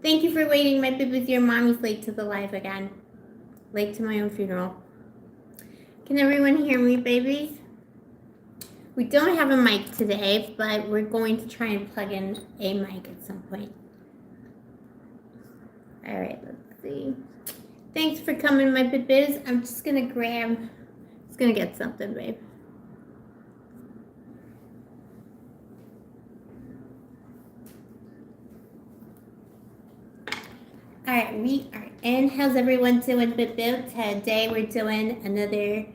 Thank you for waiting. My baby's your mommy's late to the live again. Late to my own funeral. Can everyone hear me, babies? We don't have a mic today, but we're going to try and plug in a mic at some point. All right, let's see. Thanks for coming, my babies. I'm just gonna get something, babe. All right, we are in. How's everyone doing, babe? Today we're doing another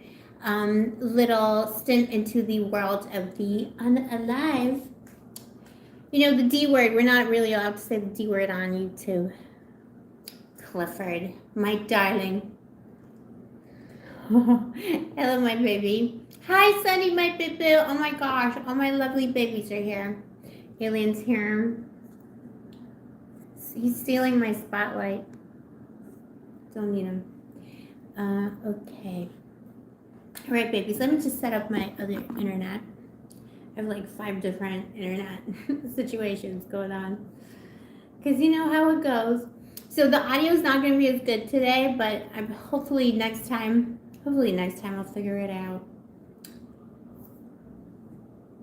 little stint into the world of the unalive. You know, the D word, we're not really allowed to say the D word on YouTube. Clifford, my darling. Hello, my baby. Hi, Sunny, my baby. Oh my gosh, all my lovely babies are here. Alien's here. He's stealing my spotlight. Don't need him. Okay. All right, babies, let me just set up my other internet. I have like 5 different internet situations going on. Because you know how it goes. So the audio is not going to be as good today, but hopefully next time I'll figure it out.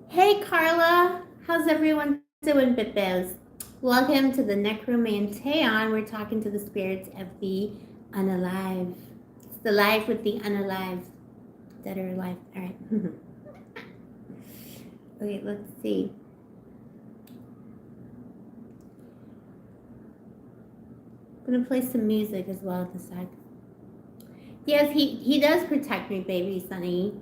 Hey, Carla. How's everyone doing, Bipos? Welcome to the Necromanteion. We're talking to the spirits of the unalive. It's the life with the unalive. Dead or alive. All right. Okay, let's see. I'm gonna play some music as well at the side. Yes, he does protect me, baby Sunny.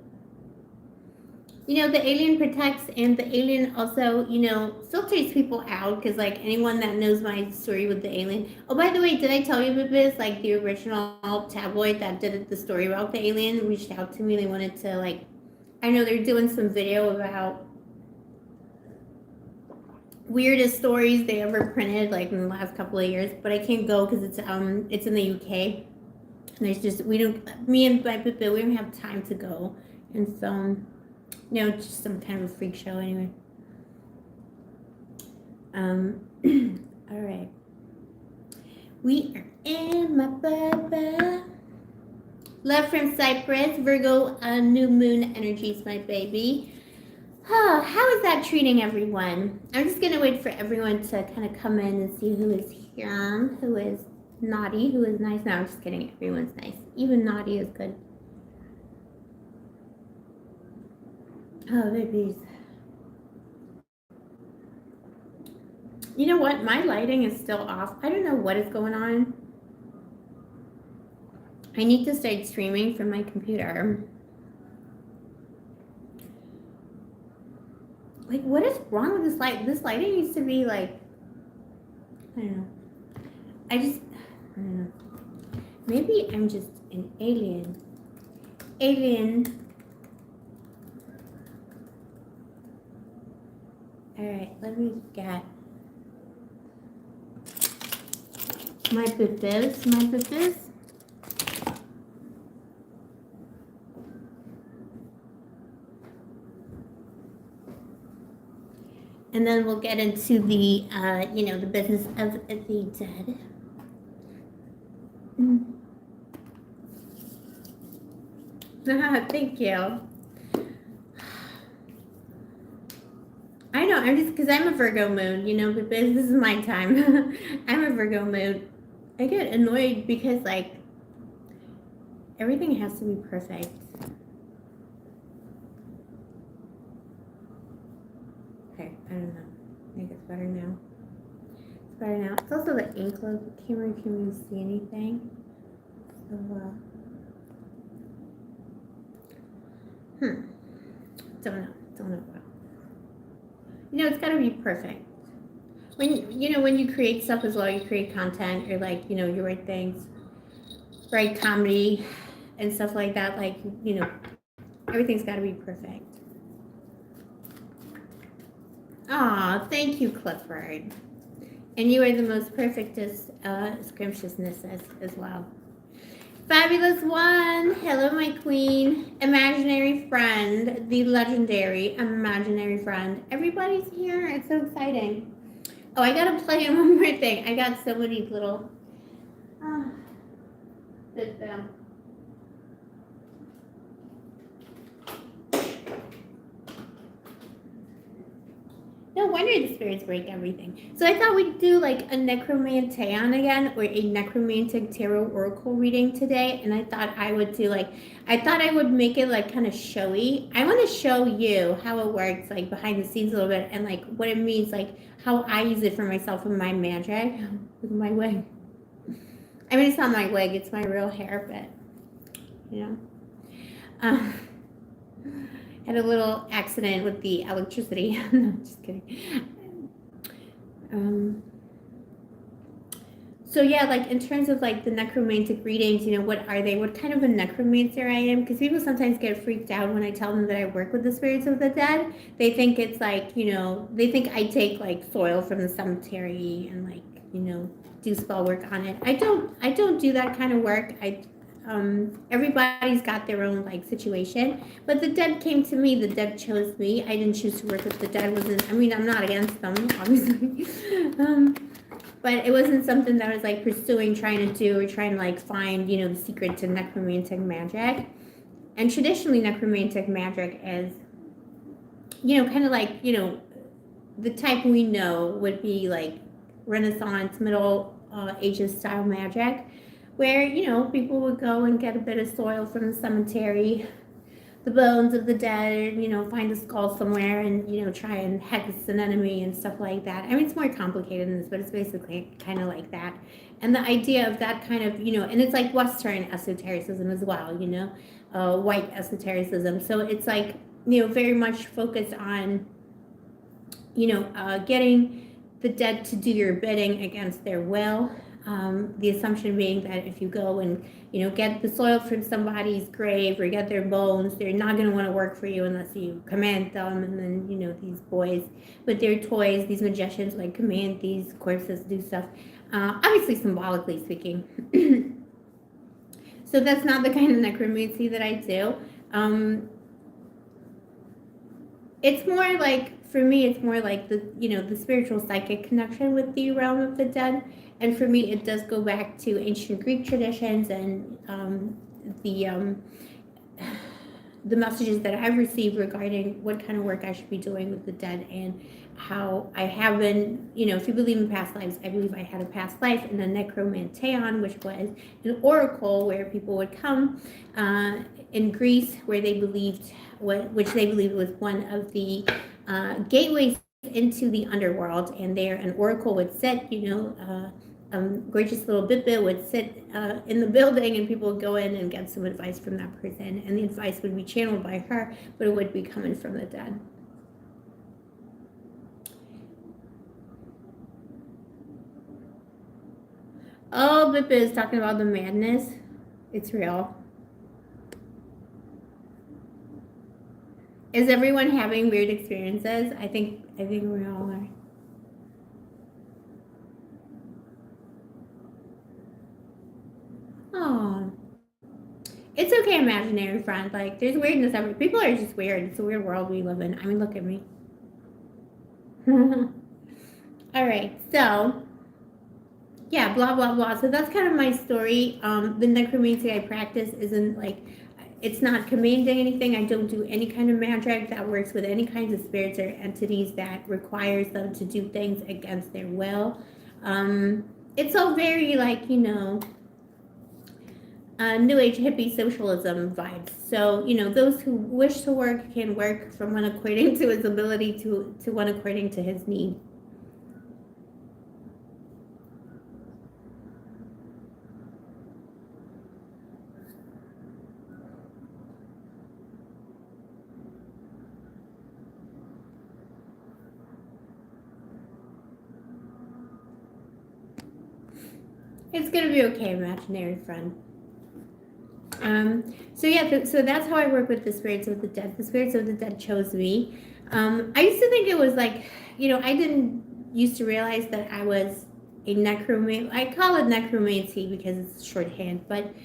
You know, the alien protects, and the alien also, you know, filters people out, because like anyone that knows my story with the alien. Oh, by the way, did I tell you about this? Like the original tabloid that did the story about the alien reached out to me. They wanted to, like, I know they're doing some video about weirdest stories they ever printed, like in the last couple of years, but I can't go because it's in the UK, and there's just me and my baby, we don't have time to go and film. You know, it's just some kind of a freak show anyway. All right. We are in, my baba. Love from Cyprus, Virgo, new moon energies, my baby. How is that treating everyone? I'm just going to wait for everyone to kind of come in and see who is here, who is naughty, who is nice. No, I'm just kidding. Everyone's nice. Even naughty is good. Oh, babies. You know what? My lighting is still off. I don't know what is going on. I need to start streaming from my computer. Like, what is wrong with this light? This lighting needs to be like, I don't know. I don't know. Maybe I'm just an alien. All right, let me get my bibs. And then we'll get into the, you know, the business of the dead. Thank you. I know, I'm just, because I'm a Virgo moon, you know, but this is my time. I'm a Virgo moon. I get annoyed because, like, everything has to be perfect. Okay, I don't know. I think it's better now. It's better now. It's also the ink load. The camera can't really see anything. So, Don't know. You know, it's got to be perfect. When you create stuff as well, you create content, you're like, you know, you write things, write comedy and stuff like that. Like, you know, everything's got to be perfect. Aw, thank you, Clifford. And you are the most perfectest scrumptiousness as well. Fabulous one. Hello, my queen. Imaginary friend, the legendary imaginary friend. Everybody's here. It's so exciting. Oh, I gotta plug in one more thing. I got so many little. Uh, No wonder the spirits break everything. So I thought we'd do like a Necromanteion again, or a Necromantic Tarot Oracle reading today. And I thought I would do like, I thought I would make it like kind of showy. I want to show you how it works, like behind the scenes a little bit, and like what it means, like how I use it for myself and my magic with my wig. I mean, it's not my wig; it's my real hair, but you know. Um, had a little accident with the electricity. No, just kidding. So yeah, like in terms of like the necromantic readings, you know, what are they? What kind of a necromancer I am? Because people sometimes get freaked out when I tell them that I work with the spirits of the dead. They think it's like, you know, they think I take like soil from the cemetery and like, you know, do spell work on it. I don't do that kind of work. Everybody's got their own like situation, but the dead came to me. The dead chose me. I didn't choose to work with the dead. I mean, I'm not against them, obviously. But it wasn't something that I was like pursuing, trying to do, or trying to like find, you know, the secret to necromantic magic. And traditionally, necromantic magic is, you know, kind of like, you know, the type we know would be like Renaissance, Middle Ages style magic, where, you know, people would go and get a bit of soil from the cemetery, the bones of the dead, you know, find a skull somewhere and, you know, try and hex an enemy and stuff like that. I mean, it's more complicated than this, but it's basically kind of like that. And the idea of that kind of, you know, and it's like Western esotericism as well, you know, white esotericism. So it's like, you know, very much focused on, you know, getting the dead to do your bidding against their will. The assumption being that if you go and, you know, get the soil from somebody's grave or get their bones, they're not going to want to work for you unless you command them. And then, you know, these boys with their toys, these magicians like command these corpses to do stuff, obviously symbolically speaking. So that's not the kind of necromancy that I do. It's more like, for me, it's more like the, you know, the spiritual psychic connection with the realm of the dead. And for me, it does go back to ancient Greek traditions and the the messages that I've received regarding what kind of work I should be doing with the dead, and how I have been, you know, if you believe in past lives, I believe I had a past life in the Necromanteion, which was an oracle where people would come in Greece, where they believed, which they believed was one of the gateways into the underworld, and there an oracle would sit, you know, gorgeous little Bit would sit in the building, and people would go in and get some advice from that person, and the advice would be channeled by her, but it would be coming from the dead. Oh, Bit is talking about the madness. It's real. Is everyone having weird experiences? I think we all are. Oh, it's okay, imaginary friend. Like, there's weirdness everywhere. People are just weird. It's a weird world we live in. I mean, look at me. All right, so yeah, blah blah blah. So that's kind of my story. The necromancy I practice isn't like, it's not commanding anything. I don't do any kind of magic that works with any kinds of spirits or entities that requires them to do things against their will. It's all very like, you know, New Age hippie socialism vibes. So, you know, those who wish to work can work from one according to his ability to one according to his need. It's gonna be okay, imaginary friend. So yeah, so that's how I work with the spirits of the dead. The spirits of the dead chose me. I used to think it was like, you know, I didn't used to realize that I was a necromancer. I call it necromancy because it's shorthand, but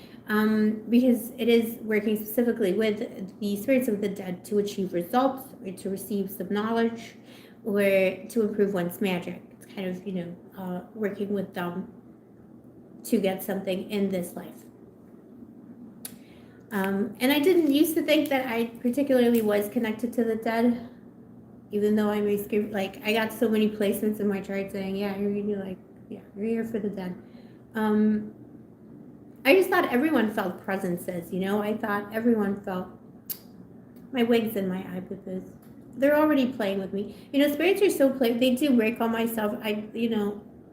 because it is working specifically with the spirits of the dead to achieve results, or to receive some knowledge, or to improve one's magic. It's kind of, working with them to get something in this life. And I didn't used to think that I particularly was connected to the dead, even though I may skip, like, I got so many placements in my chart saying, yeah, you're here for the dead. I just thought everyone felt presences, I thought everyone felt my wigs and my eye pupils. They're already playing with me. Spirits are so they do work on myself.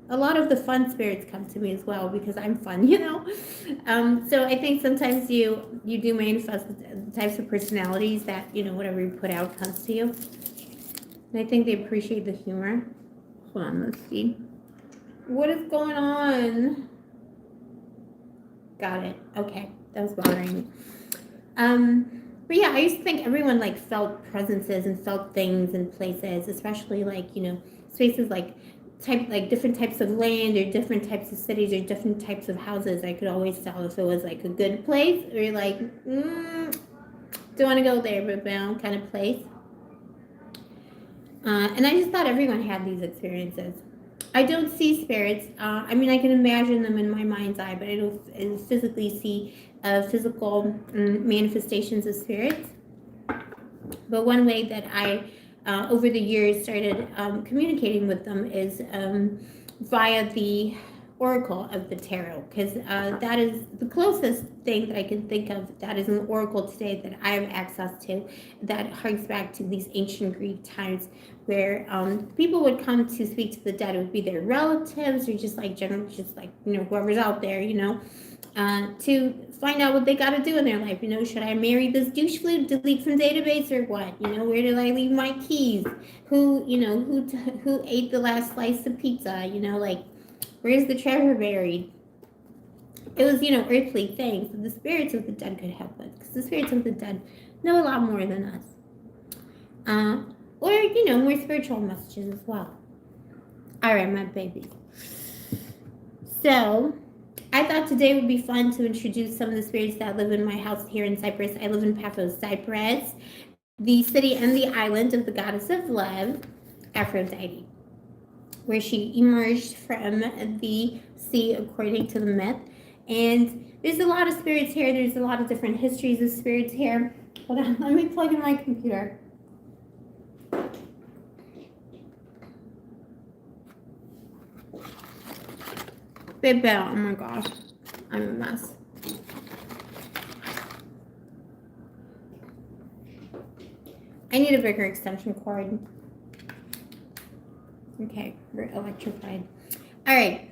A lot of the fun spirits come to me as well because I'm fun, So I think sometimes you do manifest the types of personalities that, whatever you put out comes to you. And I think they appreciate the humor. Hold on, let's see. What is going on? Got it. Okay, that was bothering me. But yeah, I used to think everyone like felt presences and felt things in places, especially like, spaces like different types of land or different types of cities or different types of houses. I could always tell if it was like a good place or like, don't want to go there, but kind of place. And I just thought everyone had these experiences. I don't see spirits. I can imagine them in my mind's eye, but I don't physically see physical manifestations of spirits. But one way that I, over the years, started communicating with them is via the oracle of the tarot, because that is the closest thing that I can think of that is an oracle today that I have access to, that harks back to these ancient Greek times where people would come to speak to the dead. It would be their relatives or just like whoever's out there, to find out what they got to do in their life. Should I marry this douche flute, delete from database, or what? Where did I leave my keys? Who ate the last slice of pizza? Where's the treasure buried? It was, earthly things that the spirits of the dead could help with, because the spirits of the dead know a lot more than us. Or, more spiritual messages as well. All right, my babies. So, I thought today would be fun to introduce some of the spirits that live in my house here in Cyprus. I live in Paphos, Cyprus, the city and the island of the goddess of love, Aphrodite, where she emerged from the sea according to the myth. And there's a lot of spirits here. There's a lot of different histories of spirits here. Hold on, let me plug in my computer. Baby, oh my gosh, I'm a mess. I need a bigger extension cord. Okay, we're electrified. All right.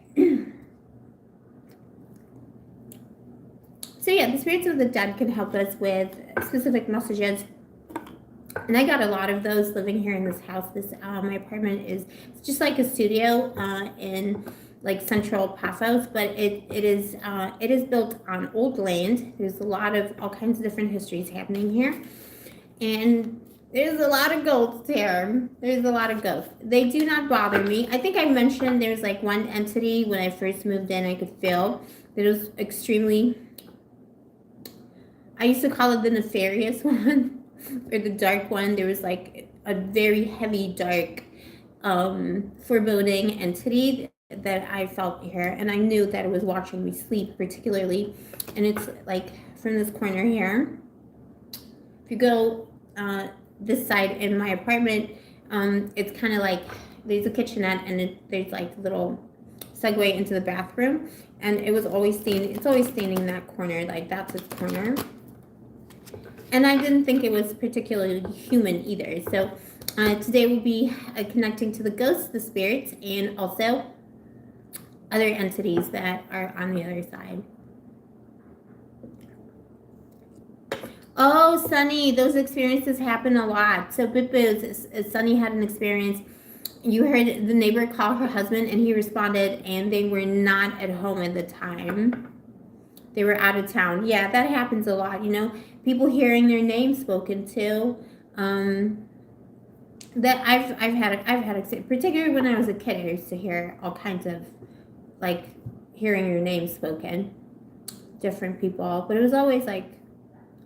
So yeah, the spirits of the dead can help us with specific messages. And I got a lot of those living here in this house. My apartment is just like a studio in like central Paphos, but it is built on old land. There's a lot of all kinds of different histories happening here, and there's a lot of ghosts here. There's a lot of ghosts. They do not bother me. I think I mentioned there's like one entity when I first moved in. I could feel that it was extremely. I used to call it the nefarious one or the dark one. There was like a very heavy, dark, foreboding entity that I felt here, and I knew that it was watching me sleep particularly. And it's like from this corner here. If you go this side in my apartment, it's kind of like there's a kitchenette and there's like a little segue into the bathroom, and it's always standing in that corner, like that's its corner. And I didn't think it was particularly human either. So today we'll be connecting to the ghosts, the spirits, and also other entities that are on the other side. Oh, Sunny, those experiences happen a lot. So Bipboos, Sunny had an experience. You heard the neighbor call her husband, and he responded, and they were not at home at the time. They were out of town. Yeah, that happens a lot, People hearing their name spoken to. That I've had, particularly when I was a kid, I used to hear all kinds of, like, hearing your name spoken, different people, but it was always like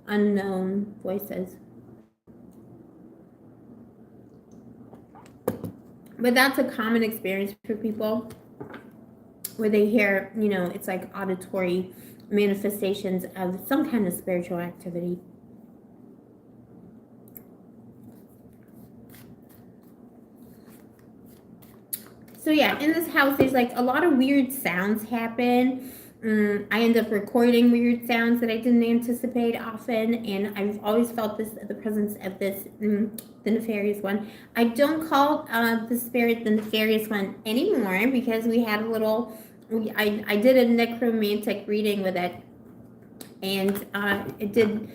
unknown voices. But that's a common experience for people where they hear, you know, it's like auditory manifestations of some kind of spiritual activity. So yeah, in this house, there's like a lot of weird sounds happen. I end up recording weird sounds that I didn't anticipate often, and I've always felt the presence of this, the nefarious one. I don't call the spirit the nefarious one anymore because we had a little. I did a necromantic reading with it, and it did.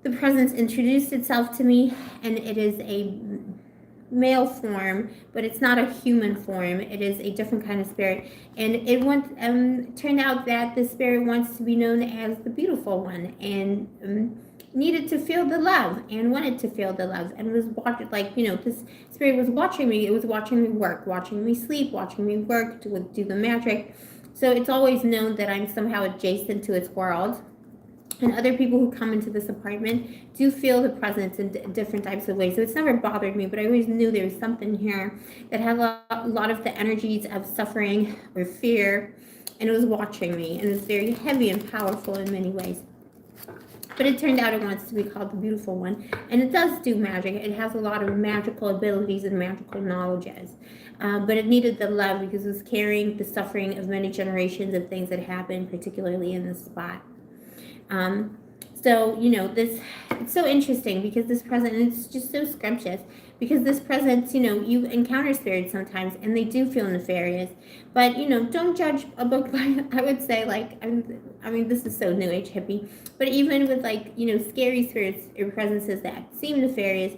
The presence introduced itself to me, and it is a male form, but it's not a human form. It is a different kind of spirit, and it turned out that the spirit wants to be known as the beautiful one, and needed to feel the love, and wanted to feel the love, and was watching, like, you know, this spirit was watching me. It was watching me work, watching me sleep, watching me work to do the magic. So it's always known that I'm somehow adjacent to its world. And other people who come into this apartment do feel the presence in different types of ways. So it's never bothered me, but I always knew there was something here that had a lot of the energies of suffering or fear, and it was watching me, and it was very heavy and powerful in many ways. But it turned out it wants to be called the beautiful one, and it does do magic. It has a lot of magical abilities and magical knowledges. But it needed the love because it was carrying the suffering of many generations of things that happened, particularly in this spot. So, you know, it's so interesting because this present, and it's just so scrumptious because this presence, you know, you encounter spirits sometimes and they do feel nefarious, but, you know, don't judge a book by, I would say, like, I mean, this is so new age hippie, but even with, like, you know, scary spirits or presences that seem nefarious,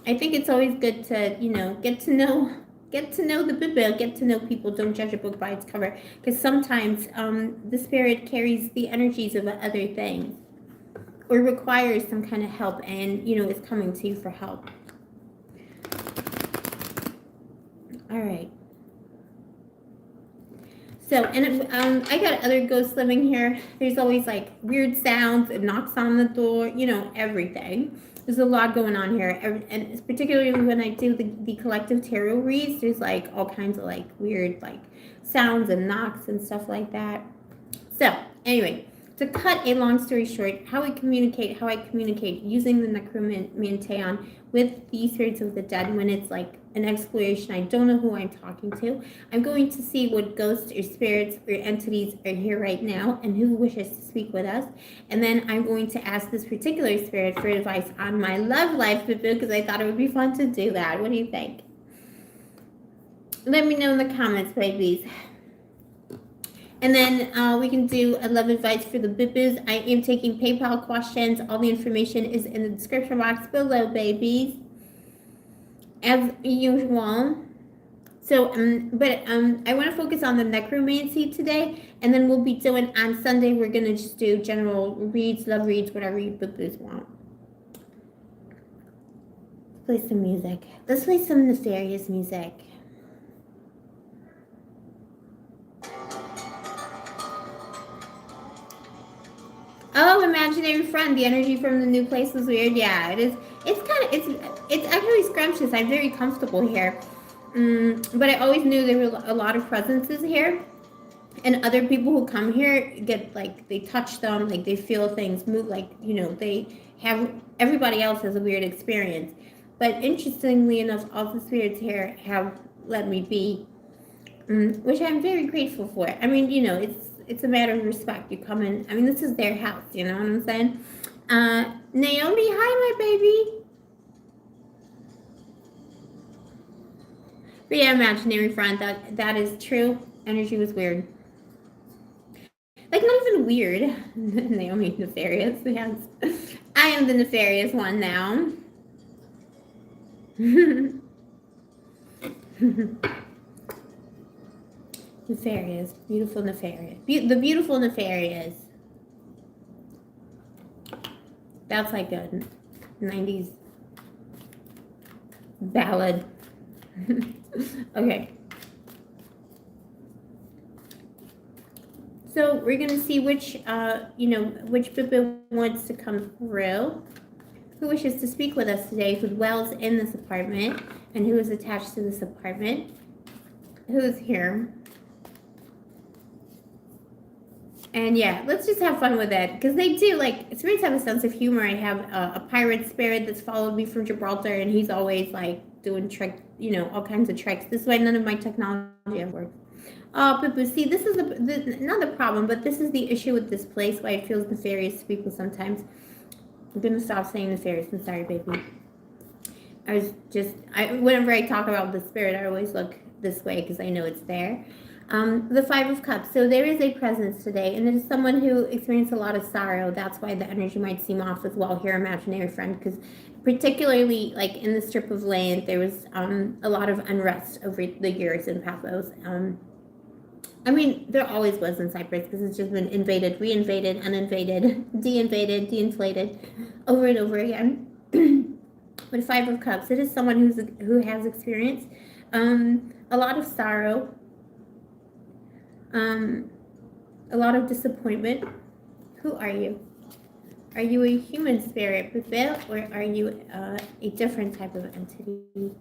I think it's always good to, you know, get to know the Bible, get to know people. Don't judge a book by its cover, because sometimes the spirit carries the energies of other things or requires some kind of help, and, you know, is coming to you for help. All right. So, and I got other ghosts living here. There's always like weird sounds, it knocks on the door, you know, everything. There's a lot going on here, and particularly when I do the collective tarot reads, there's like all kinds of like weird like sounds and knocks and stuff like that. So anyway, to cut a long story short, how I communicate using the Necromanteion with the spirits of the dead when it's like an exploration, I don't know who I'm talking to. I'm going to see what ghosts or spirits or entities are here right now and who wishes to speak with us. And then I'm going to ask this particular spirit for advice on my love life, because I thought it would be fun to do that. What do you think? Let me know in the comments, babies. And then we can do a love advice for the Bibus. I am taking PayPal questions. All the information is in the description box below, babies, as usual. So, I want to focus on the necromancy today, and then we'll be doing, on Sunday, we're going to just do general reads, love reads, whatever you Bibus want. Let's play some music. Let's play some nefarious music. Oh, imaginary friend. The energy from the new place was weird. Yeah, it is. It's actually scrumptious. I'm very comfortable here. But I always knew there were a lot of presences here. And other people who come here get, like, they touch them, like they feel things move, like, you know, everybody else has a weird experience. But interestingly enough, all the spirits here have let me be, which I'm very grateful for. I mean, you know, it's a matter of respect. You come in, I mean, this is their house, you know what I'm saying? Naomi, hi, my baby. But yeah, imaginary friend, that is true. Energy was weird. Like, not even weird. Naomi, nefarious. Yes. I am the nefarious one now. Nefarious. Beautiful nefarious. The beautiful nefarious. That's like a 90s ballad. Okay. So we're gonna see which Bibi wants to come through. Who wishes to speak with us today? Who dwells in this apartment? and who is attached to this apartment, who's here. And yeah, let's just have fun with it, because they do, like, spirits have a sense of humor. I have a pirate spirit that's followed me from Gibraltar, and he's always like doing trick, all kinds of tricks. This is why none of my technology works. Oh, Poo-Poo, see, this is not the problem, but this is the issue with this place, why it feels nefarious to people sometimes. I'm gonna stop saying nefarious. I'm sorry, baby. Whenever I talk about the spirit, I always look this way because I know it's there. The Five of Cups. So there is a presence today, and it is someone who experienced a lot of sorrow. That's why the energy might seem off as well here, imaginary friend, because particularly like in the strip of land, there was a lot of unrest over the years in Paphos. I mean, there always was in Cyprus, because it's just been invaded, reinvaded, uninvaded, de-invaded, de-inflated, over and over again. With Five of Cups, it is someone who has experienced a lot of sorrow, a lot of disappointment. Who are you? Are you a human spirit, Bufil, or are you a different type of entity?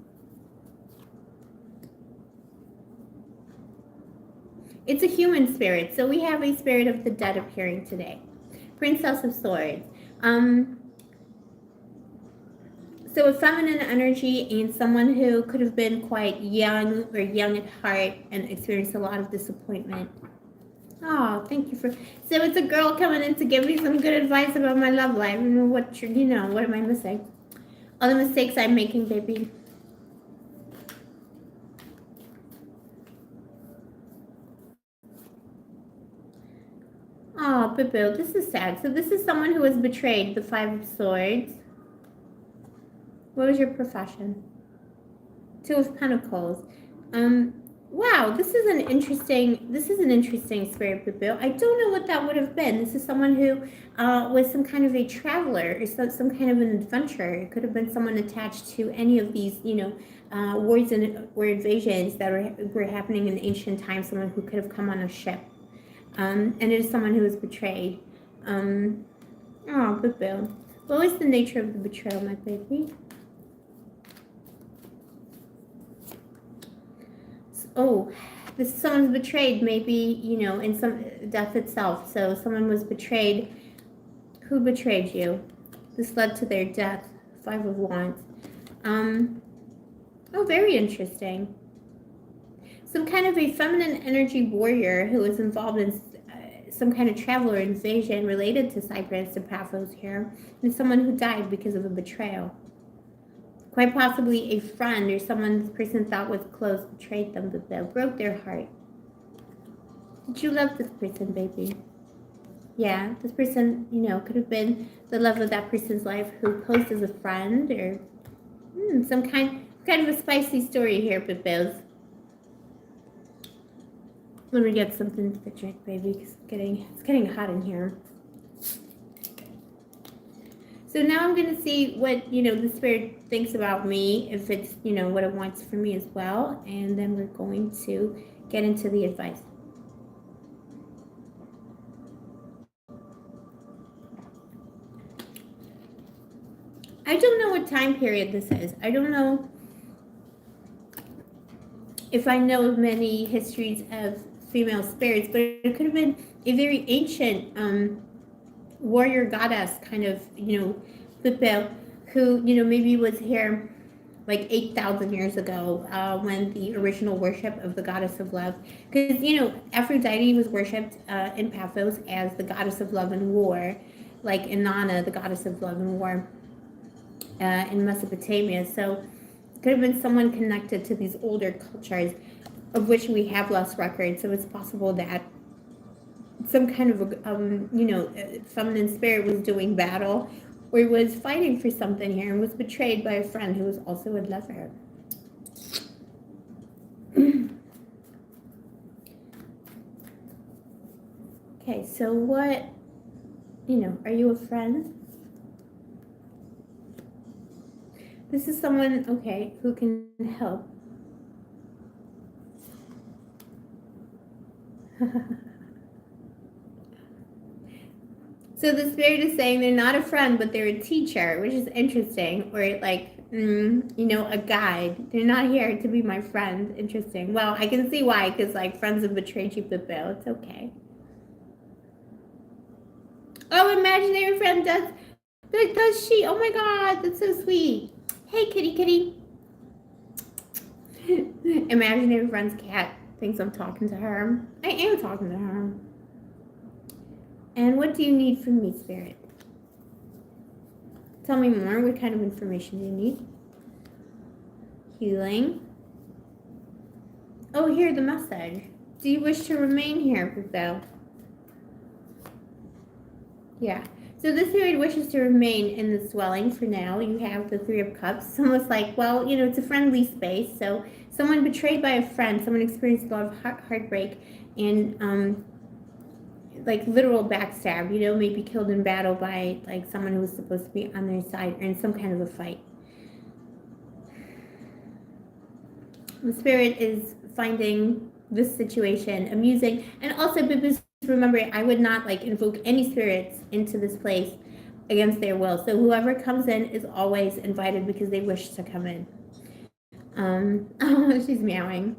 It's a human spirit. So we have a spirit of the dead appearing today. Princess of Swords. So a feminine energy, and someone who could have been quite young or young at heart and experienced a lot of disappointment. Oh, thank you for. So it's a girl coming in to give me some good advice about my love life and what am I missing? All the mistakes I'm making, baby. Oh, Boo, this is sad. So this is someone who was betrayed, the Five of Swords. What was your profession? Two of Pentacles. Wow, this is an interesting spirit, Boo. I don't know what that would have been. This is someone who was some kind of a traveler, or some kind of an adventurer. It could have been someone attached to any of these, wars or invasions that were happening in ancient times. Someone who could have come on a ship, and it is someone who was betrayed. Oh, Boo. What was the nature of the betrayal, my baby? Oh, this is someone's betrayed, maybe, in some death itself. So someone was betrayed. Who betrayed you? This led to their death. Five of Wands. Oh, very interesting. Some kind of a feminine energy warrior who was involved in some kind of travel or invasion related to Cyprus and Paphos here. And someone who died because of a betrayal. Quite possibly a friend or someone this person thought was close betrayed them, but they broke their heart. Did you love this person, baby? Yeah, this person, could have been the love of that person's life who posed as a friend, or some kind of a spicy story here, Bibos. Let me get something to drink, baby, because it's getting hot in here. So now I'm going to see what, the spirit thinks about me, if it's, what it wants for me as well. And then we're going to get into the advice. I don't know what time period this is. I don't know if I know of many histories of female spirits, but it could have been a very ancient warrior goddess kind of, Pipil, who, maybe was here like 8,000 years ago, when the original worship of the goddess of love, because, Aphrodite was worshipped in Paphos as the goddess of love and war, like Inanna, the goddess of love and war, in Mesopotamia. So it could have been someone connected to these older cultures, of which we have less records. So it's possible that some kind of a feminine spirit was doing battle, or was fighting for something here, and was betrayed by a friend who was also a lover. Okay, so what, are you a friend? This is someone, okay, who can help. So the spirit is saying they're not a friend, but they're a teacher, which is interesting. Or like a guide. They're not here to be my friend. Interesting. Well, I can see why, because like friends have betrayed you, but Bill, it's okay. Oh, imaginary friend does she? Oh my God, that's so sweet. Hey, kitty, kitty. Imaginary friend's cat thinks I'm talking to her. I am talking to her. And what do you need from me, Spirit? Tell me more. What kind of information do you need? Healing. Oh, here, the message. Do you wish to remain here, Brazil? Yeah. So this spirit wishes to remain in this dwelling for now. You have the Three of Cups. It's almost like, well, it's a friendly space. So someone betrayed by a friend, someone experienced a lot of heartbreak and like literal backstab, maybe killed in battle by like someone who was supposed to be on their side or in some kind of a fight. The spirit is finding this situation amusing, and also because remember, I would not like invoke any spirits into this place against their will. So whoever comes in is always invited because they wish to come in. Oh, she's meowing.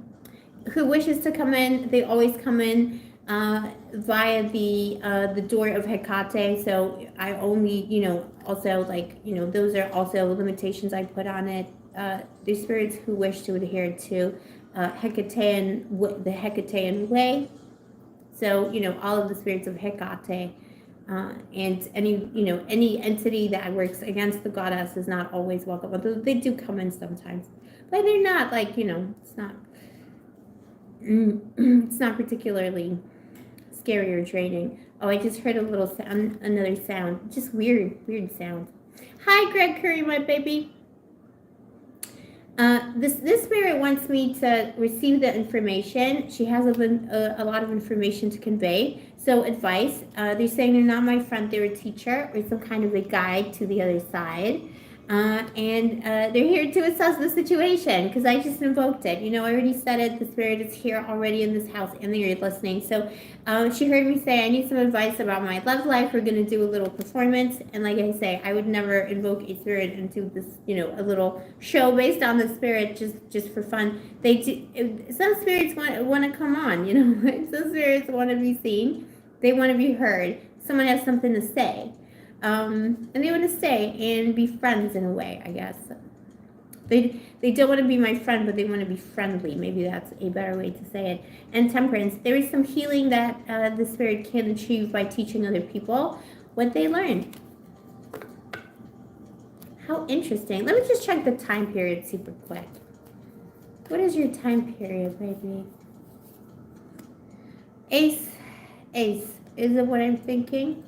Who wishes to come in? They always come in via the door of Hecate. So I only, also like, those are also limitations I put on it. There's spirits who wish to adhere to the Hecatean way. So, all of the spirits of Hecate and any entity that works against the goddess is not always welcome. Although they do come in sometimes, but they're not like, it's not particularly scary or draining. Oh, I just heard a little sound, another sound. Just weird sound. Hi, Greg Curry, my baby. This spirit wants me to receive the information. She has a lot of information to convey. So advice. They're saying they're not my friend. They're a teacher or some kind of a guide to the other side. And they're here to assess the situation because I just invoked it. I already said it. The spirit is here already in this house and they're listening. So she heard me say, I need some advice about my love life. We're going to do a little performance. And like I say, I would never invoke a spirit into this, a little show based on the spirit just for fun. They do, some spirits want to come on, some spirits want to be seen. They want to be heard. Someone has something to say. And they want to stay and be friends in a way, I guess. They don't want to be my friend, but they want to be friendly. Maybe that's a better way to say it. And temperance. There is some healing that the spirit can achieve by teaching other people what they learned. How interesting. Let me just check the time period super quick. What is your time period, baby? Ace. Is it what I'm thinking?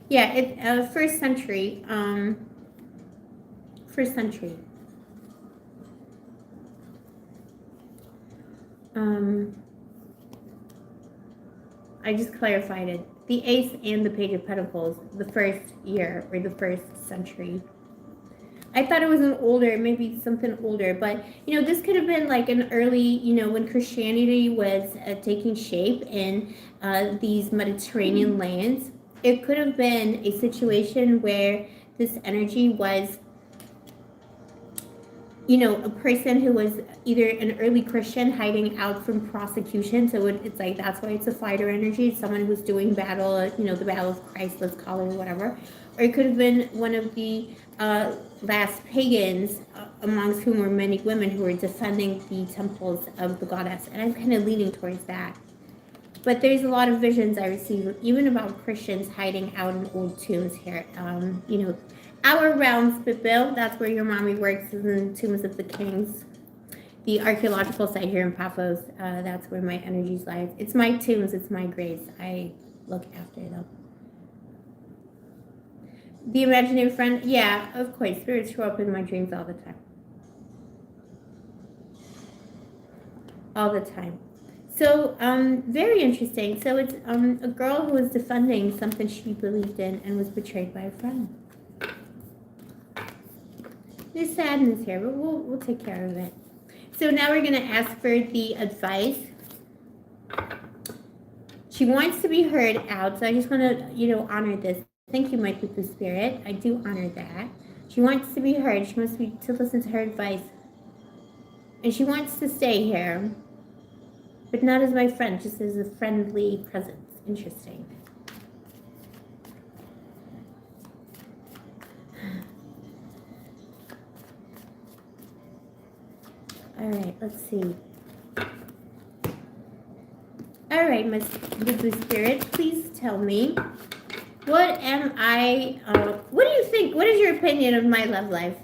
Yeah, it's first century. First century. I just clarified it. The Ace and the Page of Pentacles, the first year or the first century. I thought it was maybe something older, but this could have been like an early, when Christianity was taking shape in these Mediterranean lands. It could have been a situation where this energy was, a person who was either an early Christian hiding out from prosecution. So it's like, that's why it's a fighter energy. It's someone who's doing battle, the battle of Christ, let's call it, or whatever. Or it could have been one of the last pagans, amongst whom were many women who were defending the temples of the goddess. And I'm kind of leaning towards that. But there's a lot of visions I receive, even about Christians hiding out in old tombs here. Our realms, but Bill, that's where your mommy works, is in the Tombs of the Kings. The archaeological site here in Paphos, that's where my energies lie. It's my tombs, it's my graves. I look after them. The imaginary friend, yeah, of course. Spirits show up in my dreams all the time. All the time. So, very interesting. So it's a girl who was defending something she believed in and was betrayed by a friend. There's sadness here, but we'll take care of it. So now we're going to ask for the advice. She wants to be heard out, so I just want to, honor this. Thank you, my poo-poo spirit. I do honor that. She wants to be heard. She wants me to listen to her advice. And she wants to stay here. But not as my friend, just as a friendly presence. Interesting. All right, let's see. All right, my poo-poo spirit, please tell me. What am I, what do you think, what is your opinion of my love life?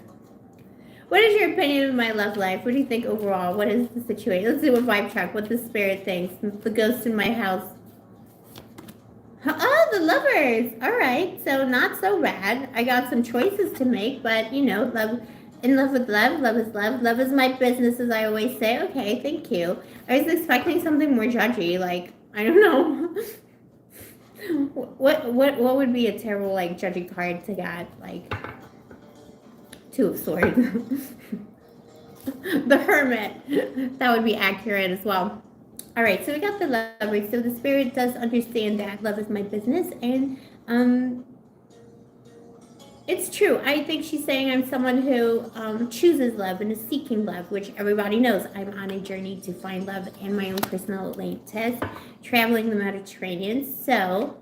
What is your opinion of my love life? What do you think overall? What is the situation? Let's do a vibe check, what the spirit thinks. The ghost in my house. Oh, the lovers. All right, so not so bad. I got some choices to make, but, you know, love, in love with love. Love is love. Love is my business, as I always say. Okay, thank you. I was expecting something more judgy, like, I don't know. What would be a terrible, like, judgy card to get? Like, Two of Swords. The Hermit. That would be accurate as well. All right, so we got the lovers. So the spirit does understand that love is my business, and it's true. I think she's saying I'm someone who chooses love and is seeking love, which everybody knows. I'm on a journey to find love in my own personal Atlantis, traveling the Mediterranean. So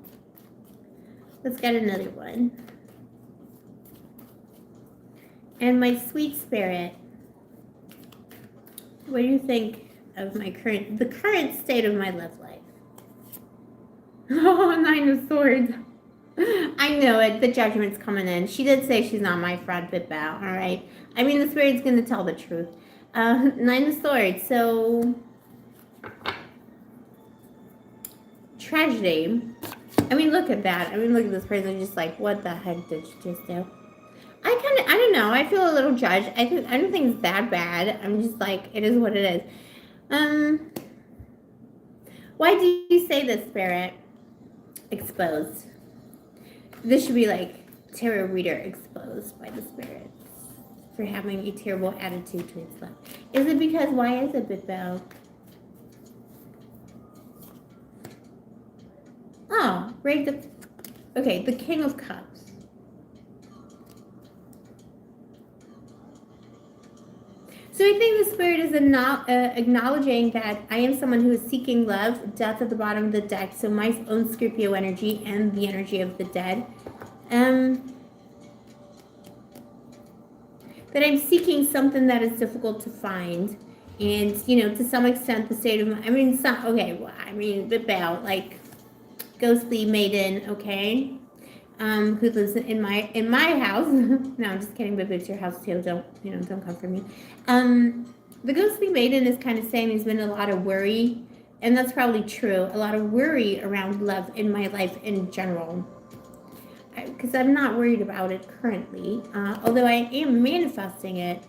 let's get another one. And my sweet spirit, what do you think of my the current state of my love life? Oh, Nine of Swords. I know it. The judgment's coming in. She did say she's not my friend, but bow. All right. I mean, the spirit's going to tell the truth. Nine of Swords. So, tragedy. I mean, look at that. I mean, look at this person. Just like, what the heck did she just do? I don't know. I feel a little judged. I don't think it's that bad. I'm just like, it is what it is. Why do you say this, spirit? Exposed. This should be like tarot reader exposed by the spirits for having a terrible attitude towards love. Is it because, why is it, Bitbell? Oh, right. Okay, the King of Cups. So I think the spirit is acknowledging that I am someone who is seeking love, death at the bottom of the deck, so my own Scorpio energy and the energy of the dead. That I'm seeking something that is difficult to find. And, you know, to some extent, the state of my, about, like, ghostly maiden, okay? Who lives in my house. No, I'm just kidding, but it's your house too. Don't come for me. The ghostly maiden is kind of saying there's been a lot of worry, and that's probably true. A lot of worry around love in my life in general, because I'm not worried about it currently. Although I am manifesting it,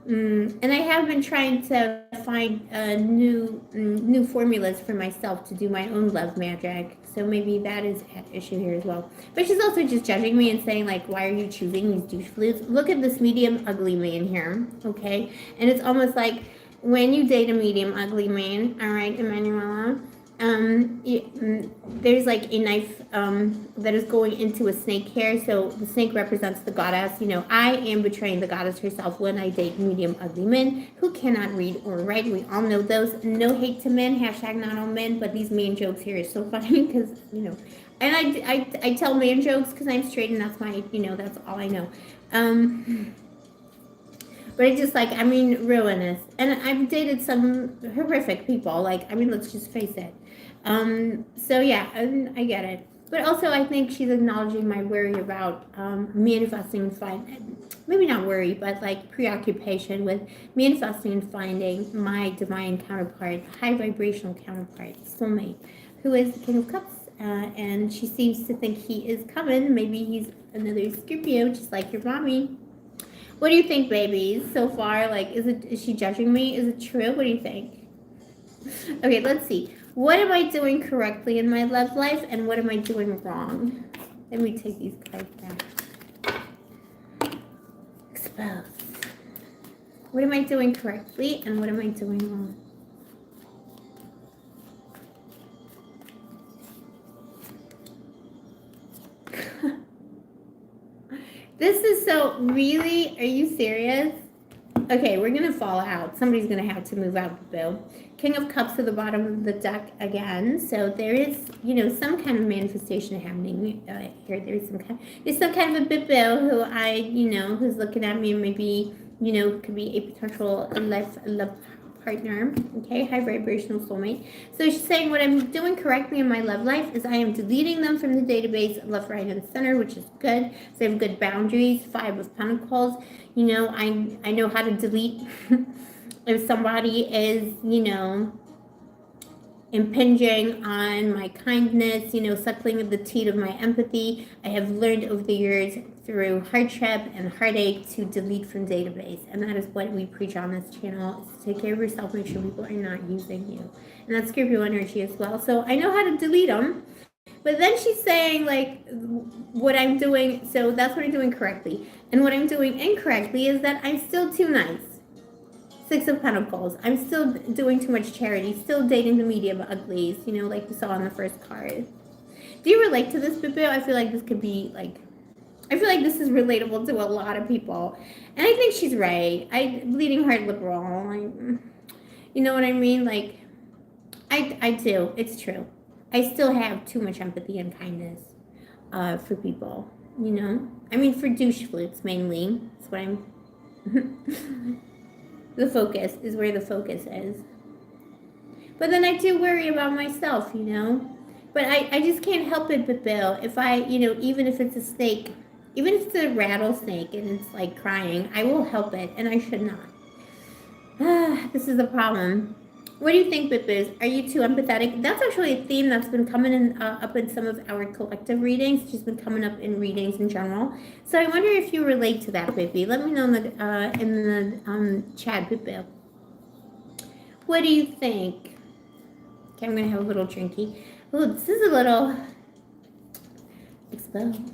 and I have been trying to find new formulas for myself to do my own love magic. So maybe that is at issue here as well. But she's also just judging me and saying, like, why are you choosing these douche flutes? Look at this medium ugly man here, okay? And it's almost like when you date a medium ugly man, all right, Emanuela, there's like a knife that is going into a snake here. So the snake represents the goddess. You know, I am betraying the goddess herself when I date medium ugly men who cannot read or write. We all know those. No hate to men, hashtag not all men, but these man jokes here is so funny because, you know, and I tell man jokes because I'm straight and that's my, you know, that's all I know. But it's just like, I mean, ruinous. And I've dated some horrific people. Like, I mean, let's just face it. So yeah, I get it. But also, I think she's acknowledging my worry about manifesting and finding, maybe not worry, but like preoccupation with manifesting and finding my divine counterpart, high vibrational counterpart, soulmate, who is the King of Cups. And she seems to think he is coming. Maybe he's another Scorpio, just like your mommy. What do you think, babies? So far, like, is she judging me? Is it true? What do you think? Okay, let's see. What am I doing correctly in my love life, and what am I doing wrong? Let me take these cards back. Exposed. What am I doing correctly, and what am I doing wrong? This is so, really? Are you serious? Okay, we're gonna fall out. Somebody's gonna have to move out the bill. King of Cups at the bottom of the deck again. So there is, some kind of manifestation happening here. There's some kind of a Bill who who's looking at me and maybe, could be a potential love partner. Okay, high vibrational soulmate. So she's saying what I'm doing correctly in my love life is I am deleting them from the database left, right, and center, which is good. So I have good boundaries. 5 of Pentacles. I know how to delete if somebody is, impinging on my kindness, suckling of the teat of my empathy. I have learned over the years through hardship and heartache to delete from database. And that is what we preach on this channel, is to take care of yourself, make sure people are not using you. And that's Scorpio energy as well. So I know how to delete them. But then she's saying, like, what I'm doing, so that's what I'm doing correctly. And what I'm doing incorrectly is that I'm still too nice. 6 of Pentacles. I'm still doing too much charity, still dating the medium uglies, like we saw on the first card. Do you relate to this, Bibi? I feel like this could be, I feel like this is relatable to a lot of people. And I think she's right. Bleeding heart liberal. You know what I mean? I do. It's true. I still have too much empathy and kindness for people, I mean, for douche flutes mainly. That's what I'm... The focus is where the focus is. But then I do worry about myself, But I just can't help it, but Bill, if I, even if it's a snake, even if it's a rattlesnake and it's like crying, I will help it, and I should not. This is the problem. What do you think, Bippiz? Are you too empathetic? That's actually a theme that's been coming in, up in some of our collective readings. It's just been coming up in readings in general. So I wonder if you relate to that, Bippi. Let me know in the chat, Bippi. What do you think? Okay, I'm going to have a little drinky. Oh, this is a little exposed.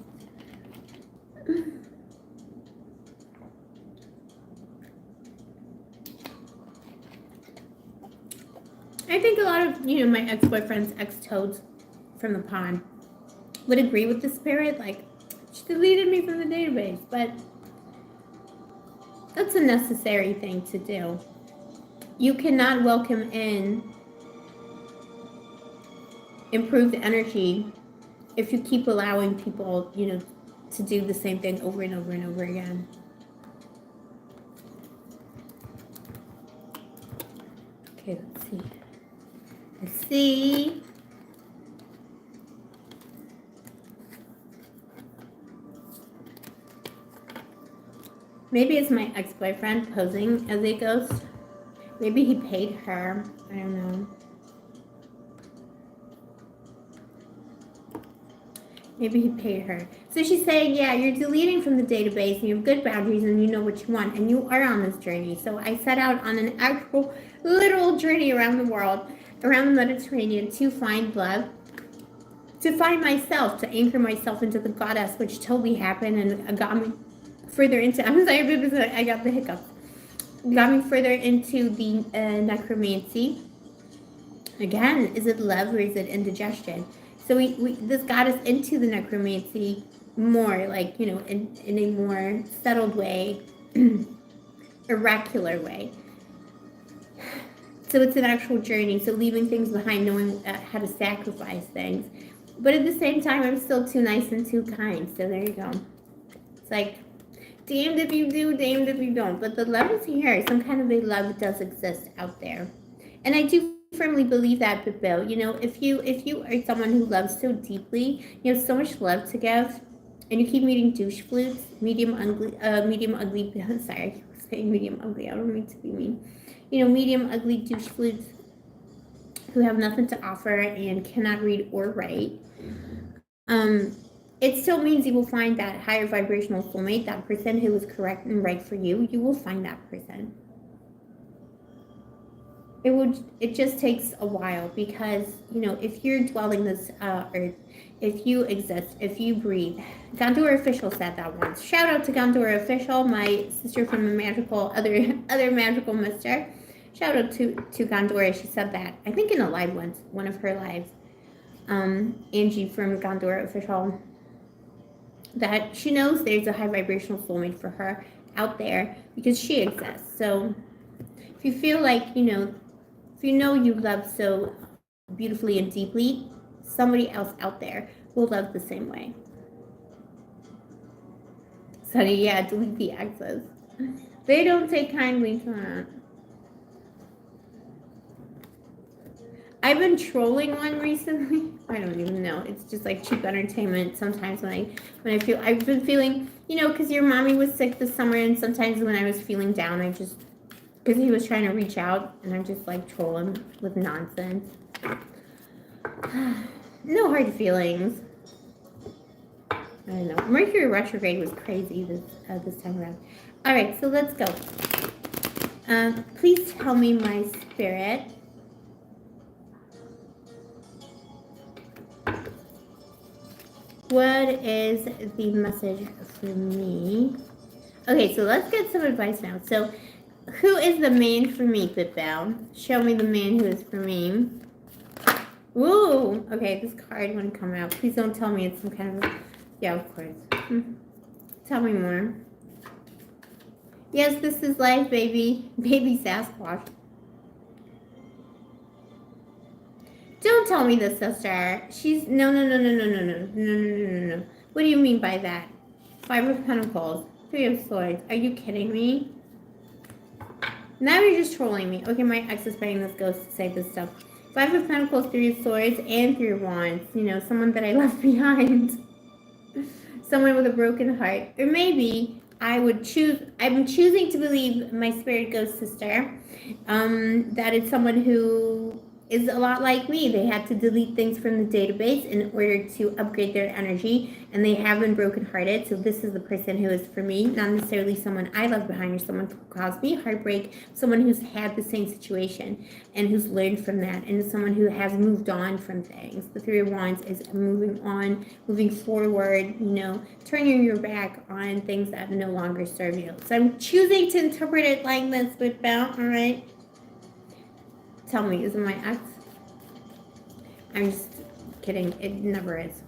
I think a lot of, my ex-boyfriend's ex-toads from the pond would agree with the spirit. Like, she deleted me from the database, but that's a necessary thing to do. You cannot welcome in improved energy if you keep allowing people, to do the same thing over and over and over again. Okay, let's see. Let's see. Maybe it's my ex-boyfriend posing as a ghost. Maybe he paid her. I don't know. Maybe he paid her. So she's saying, yeah, you're deleting from the database and you have good boundaries and you know what you want and you are on this journey. So I set out on an actual literal journey around the world, around the Mediterranean, to find love, to find myself, to anchor myself into the goddess, which totally happened and got me further into, I'm sorry, I got the hiccups. Got me further into the necromancy. Again, is it love or is it indigestion? So this got us into the necromancy more, like, in a more settled way, oracular way. So it's an actual journey. So leaving things behind, knowing how to sacrifice things. But at the same time, I'm still too nice and too kind. So there you go. It's like, damned if you do, damned if you don't. But the love is here. Some kind of a love does exist out there. And I do firmly believe that, but Bill, if you are someone who loves so deeply, you have so much love to give, and you keep meeting douche flutes, medium ugly, sorry, I keep saying medium ugly, I don't mean to be mean, medium ugly douche flutes who have nothing to offer and cannot read or write, it still means you will find that higher vibrational soulmate, that person who is correct and right for you. You will find that person. It just takes a while because, if you're dwelling this earth, if you exist, if you breathe. Gondor Official said that once. Shout out to Gondor Official, my sister from a magical, other magical mister. Shout out to Gondor. She said that, I think in a live once, one of her lives. Angie from Gondor Official. that she knows there's a high vibrational soulmate for her out there because she exists. So if you feel like, if you know you love so beautifully and deeply, somebody else out there will love the same way. Sonny, yeah, delete the exes. They don't take kindly to that. I've been trolling one recently. I don't even know. It's just like cheap entertainment. Sometimes when I feel, I've been feeling, because your mommy was sick this summer, and sometimes when I was feeling down, because he was trying to reach out, and I'm just like trolling with nonsense. No hard feelings. I don't know. Mercury retrograde was crazy this time around. All right, so let's go. Please tell me, my spirit, what is the message for me? Okay, so let's get some advice now. So, who is the man for me, Bitbow? Show me the man who is for me. Ooh, okay, this card wouldn't come out. Please don't tell me it's some kind of... Yeah, of course. Tell me more. Yes, this is life, baby. Baby Sasquatch. Don't tell me this, sister. She's... No. What do you mean by that? 5 of Pentacles. 3 of Swords. Are you kidding me? Now you're just trolling me. Okay, my ex is paying this ghost to say this stuff. 5 of Pentacles, 3 of Swords, and 3 of Wands. Someone that I left behind. Someone with a broken heart. Or maybe I'm choosing to believe, my spirit ghost sister, that it's someone who is a lot like me. They had to delete things from the database in order to upgrade their energy, and they have been brokenhearted. So this is the person who is for me, not necessarily someone I left behind or someone who caused me heartbreak, someone who's had the same situation and who's learned from that, and someone who has moved on from things. The 3 of Wands is moving on, moving forward, turning your back on things that no longer serve you. So I'm choosing to interpret it like this, but all right? Tell me, is it my ex? I'm just kidding. It never is.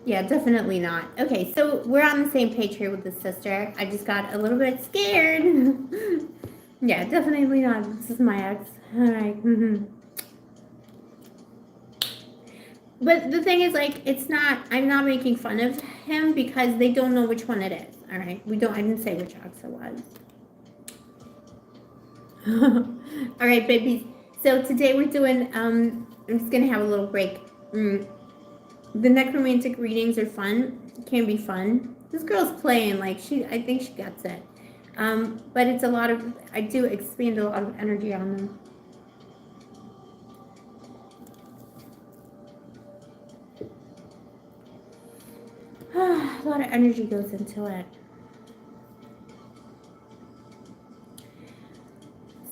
Yeah, definitely not. Okay, so we're on the same page here with the sister. I just got a little bit scared. Yeah, definitely not. This is my ex. All right. But the thing is, I'm not making fun of him because they don't know which one it is. All right, I didn't say which ex it was. All right, babies. So today we're doing, I'm just going to have a little break. The necromantic readings are fun. Can be fun. This girl's playing I think she gets it. But it's I do expand a lot of energy on them. A lot of energy goes into it.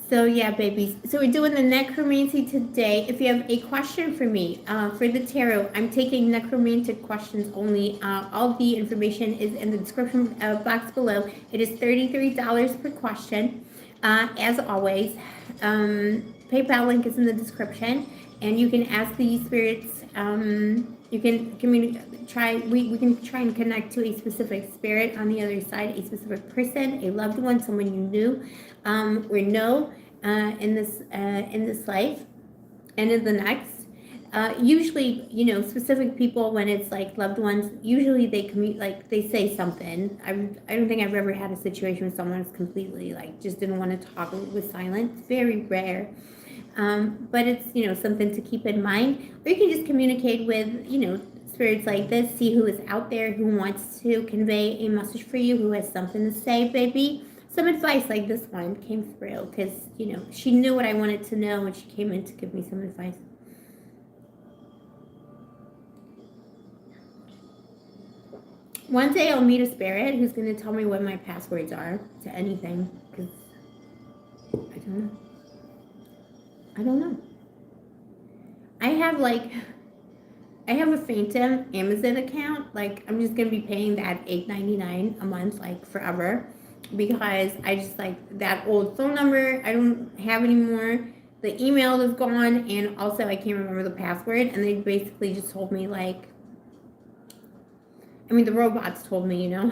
So yeah, babies. So we're doing the necromancy today. If you have a question for me, for the tarot, I'm taking necromantic questions only. All the information is in the description box below. It is $33 per question. As always, PayPal link is in the description, and you can ask the spirits. You can we can try and connect to a specific spirit on the other side, a specific person, a loved one, someone you knew, or know, in this life and in the next. Usually, specific people, when it's loved ones, usually they they say something. I don't think I've ever had a situation where someone is completely just didn't want to talk, was silent. It's very rare. But it's, something to keep in mind. Or you can just communicate with, spirits like this, see who is out there, who wants to convey a message for you, who has something to say, baby. Some advice like this one came through because, she knew what I wanted to know when she came in to give me some advice. One day I'll meet a spirit who's going to tell me what my passwords are to anything, because I don't know. I have a phantom Amazon account. I'm just gonna be paying that $8.99 a month, forever, because I just that old phone number I don't have anymore. The email is gone, and also I can't remember the password. And they basically just told me I mean, the robots told me, you know,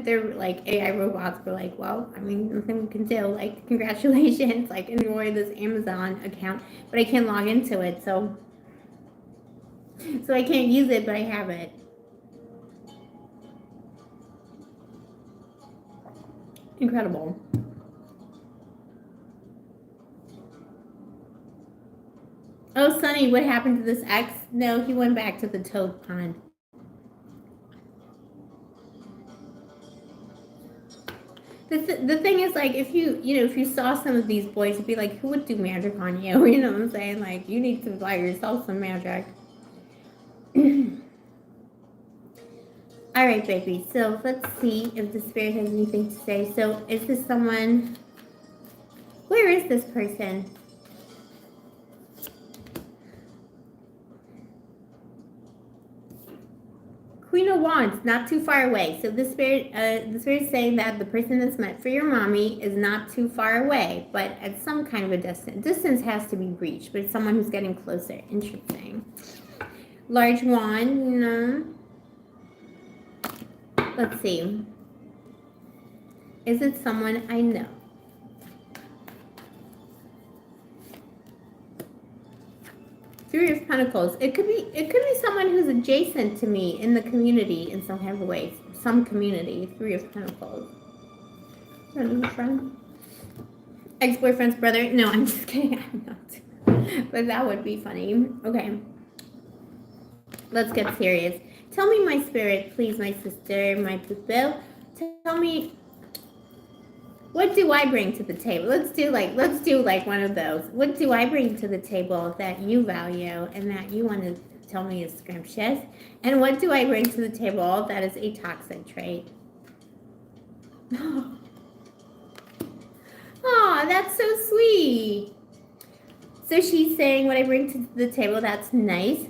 they're like AI robots were like, well, I mean, nothing we can do. Like, congratulations, like enjoy this Amazon account, but I can't log into it, so I can't use it, but I have it. Incredible. Oh, Sonny, what happened to this ex? No, he went back to the toad pond. The thing is, like, if you saw some of these boys, you'd be like, who would do magic on you? You know what I'm saying? Like, you need to buy yourself some magic. All right, baby. So let's see if the spirit has anything to say. So is this someone? Where is this person? Queen of Wands, not too far away. So the spirit is saying that the person that's meant for your mommy is not too far away, but at some kind of a distance. Distance has to be breached, but it's someone who's getting closer. Interesting. Large wand, you know. Let's see. Is it someone I know? Three of Pentacles. It could be someone who's adjacent to me in the community in some kind of a way. Some community. Three of Pentacles. Is that a new friend? Ex-boyfriend's brother? No, I'm just kidding. I'm not. But that would be funny. Okay. Let's get serious. Tell me, my spirit, please, my sister, my pupil. Tell me, what do I bring to the table? Let's do like one of those. What do I bring to the table that you value and that you want to tell me is scrumptious? And what do I bring to the table that is a toxic trait? Oh, that's so sweet. So she's saying what I bring to the table that's nice.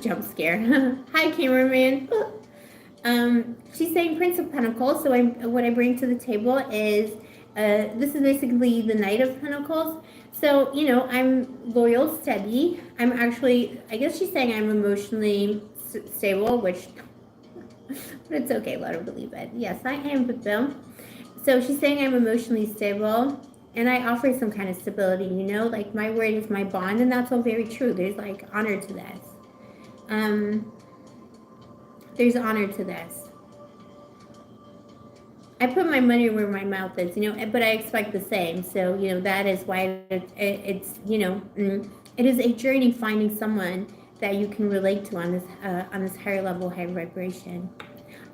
Jump scare. Hi, cameraman. She's saying Prince of Pentacles. So what I bring to the table is, this is basically the Knight of Pentacles. So, you know, I'm loyal, steady. I'm actually, I guess she's saying I'm emotionally stable, which, but it's okay, let her believe it. Yes, I am, but though. So she's saying I'm emotionally stable, and I offer some kind of stability, you know, like my word is my bond, and that's all very true. There's like honor to this. There's honor to this. I put my money where my mouth is, you know, but I expect the same. So, you know, that is why it's, you know, it is a journey finding someone that you can relate to on this higher level, higher vibration.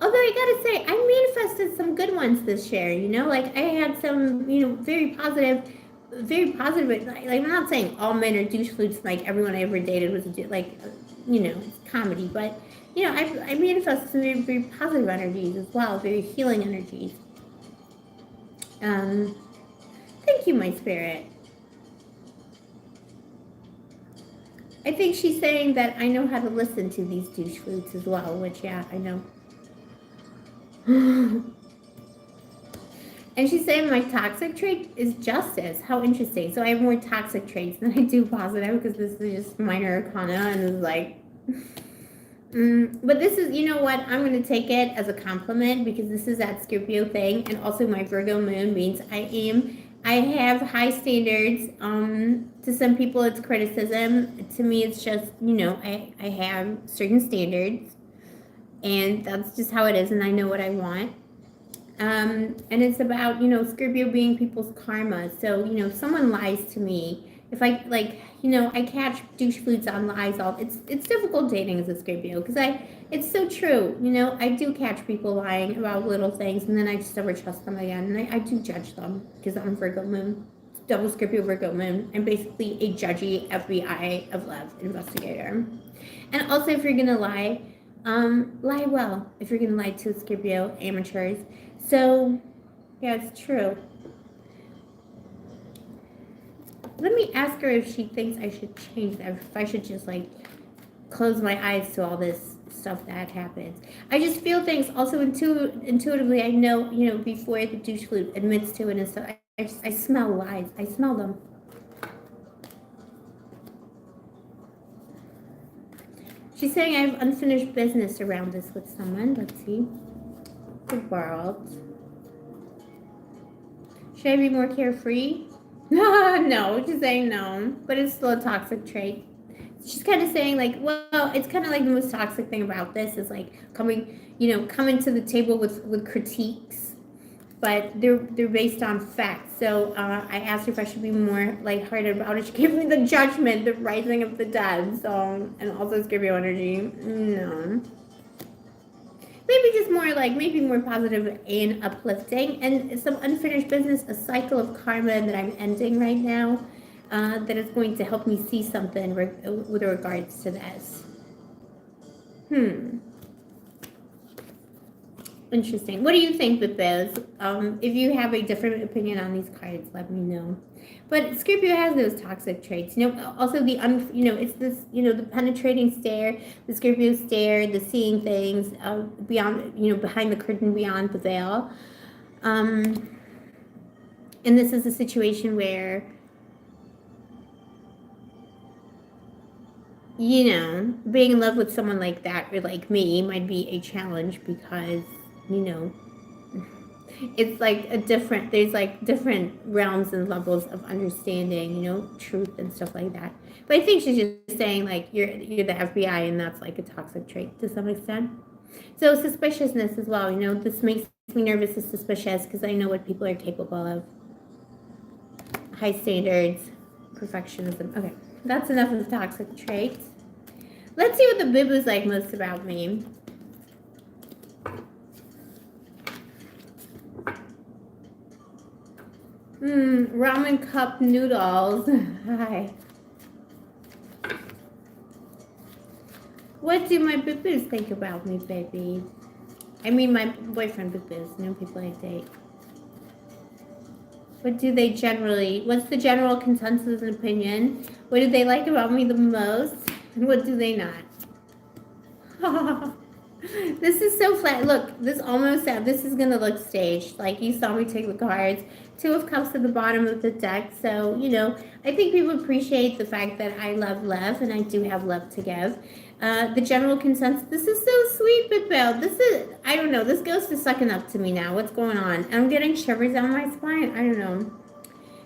Although I gotta say, I manifested some good ones this year, you know, like I had some, you know, very positive, like I'm not saying all men are douche flutes, like everyone I ever dated was like, you know, it's comedy, but you know, I manifested some very, very positive energies as well, very healing energies. Thank you, my spirit. I think she's saying that I know how to listen to these douche flutes as well, which, yeah, I know. And she's saying my toxic trait is justice. How interesting. So I have more toxic traits than I do positive, because this is just minor arcana and it's like... but this is, you know what, I'm going to take it as a compliment, because this is that Scorpio thing, and also my Virgo moon means I have high standards. To some people it's criticism. To me it's just, you know, I have certain standards, and that's just how it is, and I know what I want. And it's about, you know, Scorpio being people's karma. So, you know, if someone lies to me, if I, like, you know, I catch douche flutes on lies it's difficult dating as a Scorpio, because it's so true, you know, I do catch people lying about little things, and then I just never trust them again, and I do judge them, because I'm Virgo moon, double Scorpio Virgo moon. I'm basically a judgy FBI of love investigator. And also, if you're gonna lie well. If you're gonna lie to Scorpio amateurs. So, yeah, it's true. Let me ask her if she thinks I should change that, if I should just like close my eyes to all this stuff that happens. I just feel things. Also, intuitively, I know, you know, before the douche flute admits to it and stuff. I smell lies. I smell them. She's saying I have unfinished business around this with someone. Let's see. The world. Should I be more carefree? No, she's saying no. But it's still a toxic trait. She's kind of saying like, well, it's kind of like the most toxic thing about this is like coming to the table with critiques, but they're based on facts. So I asked her if I should be more lighthearted about it. She gave me the judgment, the rising of the dead. So, and also Scorpio energy. No. Maybe just more maybe more positive and uplifting, and some unfinished business, a cycle of karma that I'm ending right now, that is going to help me see something with regards to this. Interesting. What do you think, Bipos? If you have a different opinion on these cards, let me know. But Scorpio has those toxic traits. Also it's this, the penetrating stare, the Scorpio stare, the seeing things beyond, behind the curtain, beyond the veil. And this is a situation where, being in love with someone like that or like me might be a challenge because, it's like there's like different realms and levels of understanding, truth and stuff like that. But I think she's just saying like you're the FBI, and that's like a toxic trait to some extent. So suspiciousness as well, this makes me nervous and suspicious because I know what people are capable of. High standards, perfectionism. Okay, that's enough of toxic traits. Let's see what the bibboos like most about me. Ramen cup noodles. Hi. What do my boo-boos think about me, baby? I mean, my boyfriend boo-boos, people I date. What do they what's the general consensus and opinion? What do they like about me the most? And what do they not? This is so flat. Look, this is going to look staged. Like you saw me take the cards. 2 of Cups at the bottom of the deck. So, I think people appreciate the fact that I love love and I do have love to give. The general consensus, this is so sweet, Bippo. I don't know, this ghost is sucking up to me now. What's going on? I'm getting shivers down my spine. I don't know.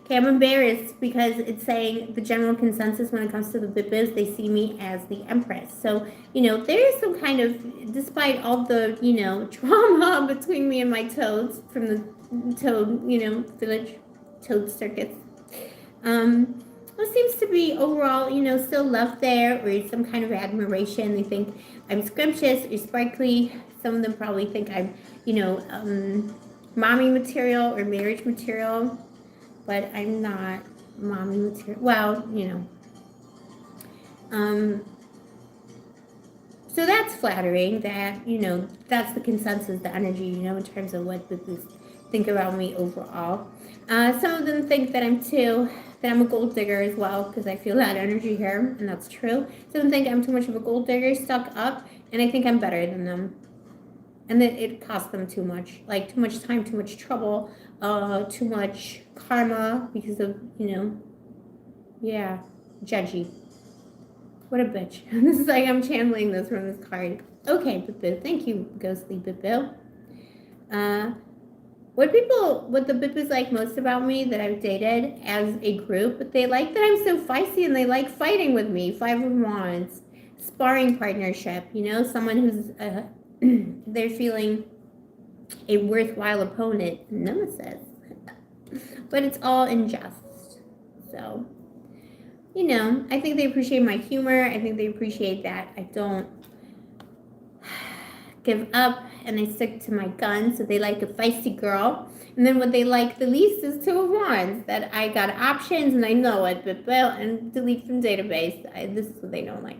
Okay, I'm embarrassed because it's saying the general consensus when it comes to the Bippos, they see me as the Empress. So, there is some kind of, despite all the, trauma between me and my toads from the toad, village toad circuits. There seems to be overall, still love there, or some kind of admiration. They think I'm scrumptious or sparkly. Some of them probably think I'm, mommy material or marriage material, but I'm not mommy material. Well, so that's flattering that, that's the consensus, the energy, in terms of what people think about me overall. Some of them think that I'm a gold digger as well, because I feel that energy here, and that's true. Some think I'm too much of a gold digger, stuck up, and I think I'm better than them. And that it costs them too much, like too much time, too much trouble, too much karma because of, judgy. What a bitch. This is like I'm channeling this from this card. Okay, Bippo. Thank you, ghostly Bippo. What the Bippos like most about me that I've dated as a group, they like that I'm so feisty and they like fighting with me. 5 of Wands. Sparring partnership, someone who's, they're feeling a worthwhile opponent, nemesis. But it's all in jest. So, I think they appreciate my humor. I think they appreciate that I don't give up and I stick to my guns. So they like a feisty girl. And then what they like the least is 2 of Wands, that I got options and I know it, but and delete from database. This is what they don't like.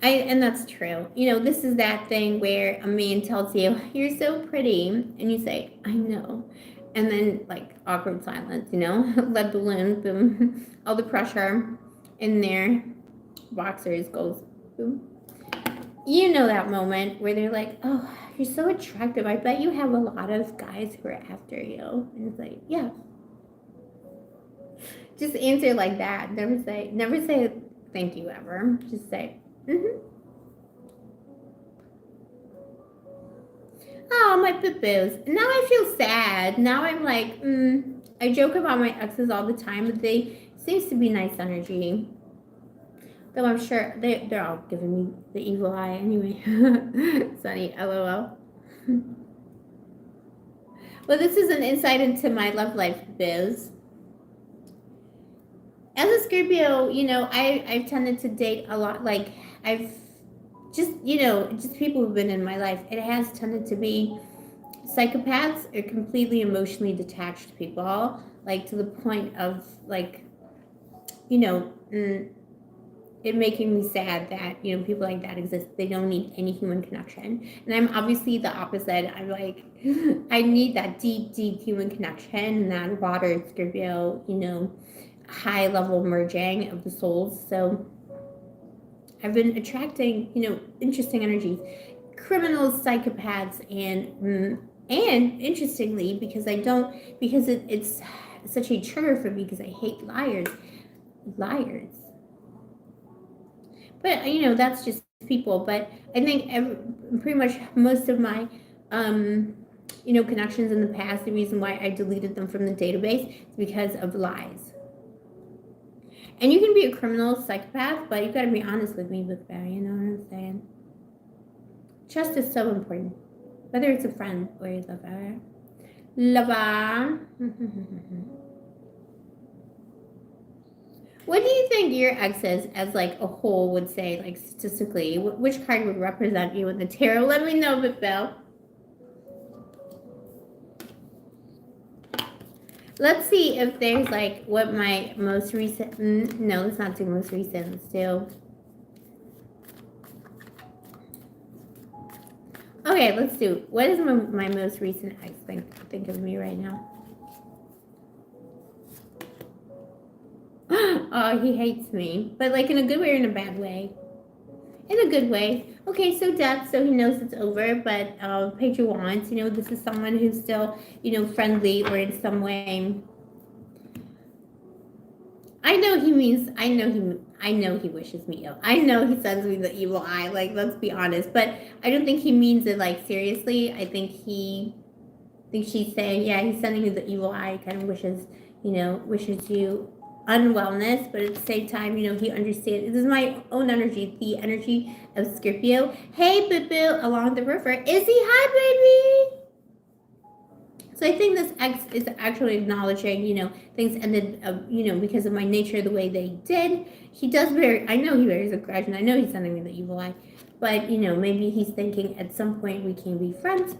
And that's true. This is that thing where a man tells you, you're so pretty, and you say, I know. And then, awkward silence, lead balloon, boom, all the pressure in their boxers goes, boom. That moment where they're like, oh, you're so attractive. I bet you have a lot of guys who are after you. And it's like, yeah. Just answer like that. Never say thank you ever. Just say, mm-hmm. Oh, my boo-boos. Now I feel sad. Now I'm like, I joke about my exes all the time, but they seems to be nice energy. Though I'm sure they're all giving me the evil eye anyway. Sunny, LOL. Well, this is an insight into my love life, biz. As a Scorpio, I've tended to date a lot. Like, I've just people who've been in my life. It has tended to be psychopaths or completely emotionally detached people, like to the point of like, it making me sad that people like that exist. They don't need any human connection, and I'm obviously the opposite. I'm like, I need that deep human connection, that water Scorpio, high level merging of the souls. So I've been attracting interesting energies, criminals, psychopaths, and interestingly, because it's such a trigger for me because I hate liars. But that's just people. But I think pretty much most of my connections in the past, the reason why I deleted them from the database is because of lies. And you can be a criminal psychopath, but you got to be honest with me, with that. You know what I'm saying? Trust is so important, whether it's a friend or a lover. What do you think your exes, as like a whole, would say, like statistically? Which card would represent you in the tarot? Let me know, Bill. Let's see if there's like what my most recent. No, let's not do most recent. Let's do. Okay, let's do. What is my most recent ex think of me right now? Oh, he hates me, but like in a good way or in a bad way? In a good way. Okay, so death, so he knows it's over, but page you want, this is someone who's still, friendly or in some way. I know he wishes me ill. I know he sends me the evil eye, like, let's be honest, but I don't think he means it like seriously. I think she's saying, yeah, he's sending you the evil eye, kind of wishes you unwellness, but at the same time, he understands. This is my own energy, the energy of Scorpio. Hey, boo-boo, along the river. Izzy, hi, baby. So I think this ex is actually acknowledging, things ended, because of my nature, the way they did. I know he bears a grudge, and I know he's sending me the evil eye, but, maybe he's thinking at some point we can be friends.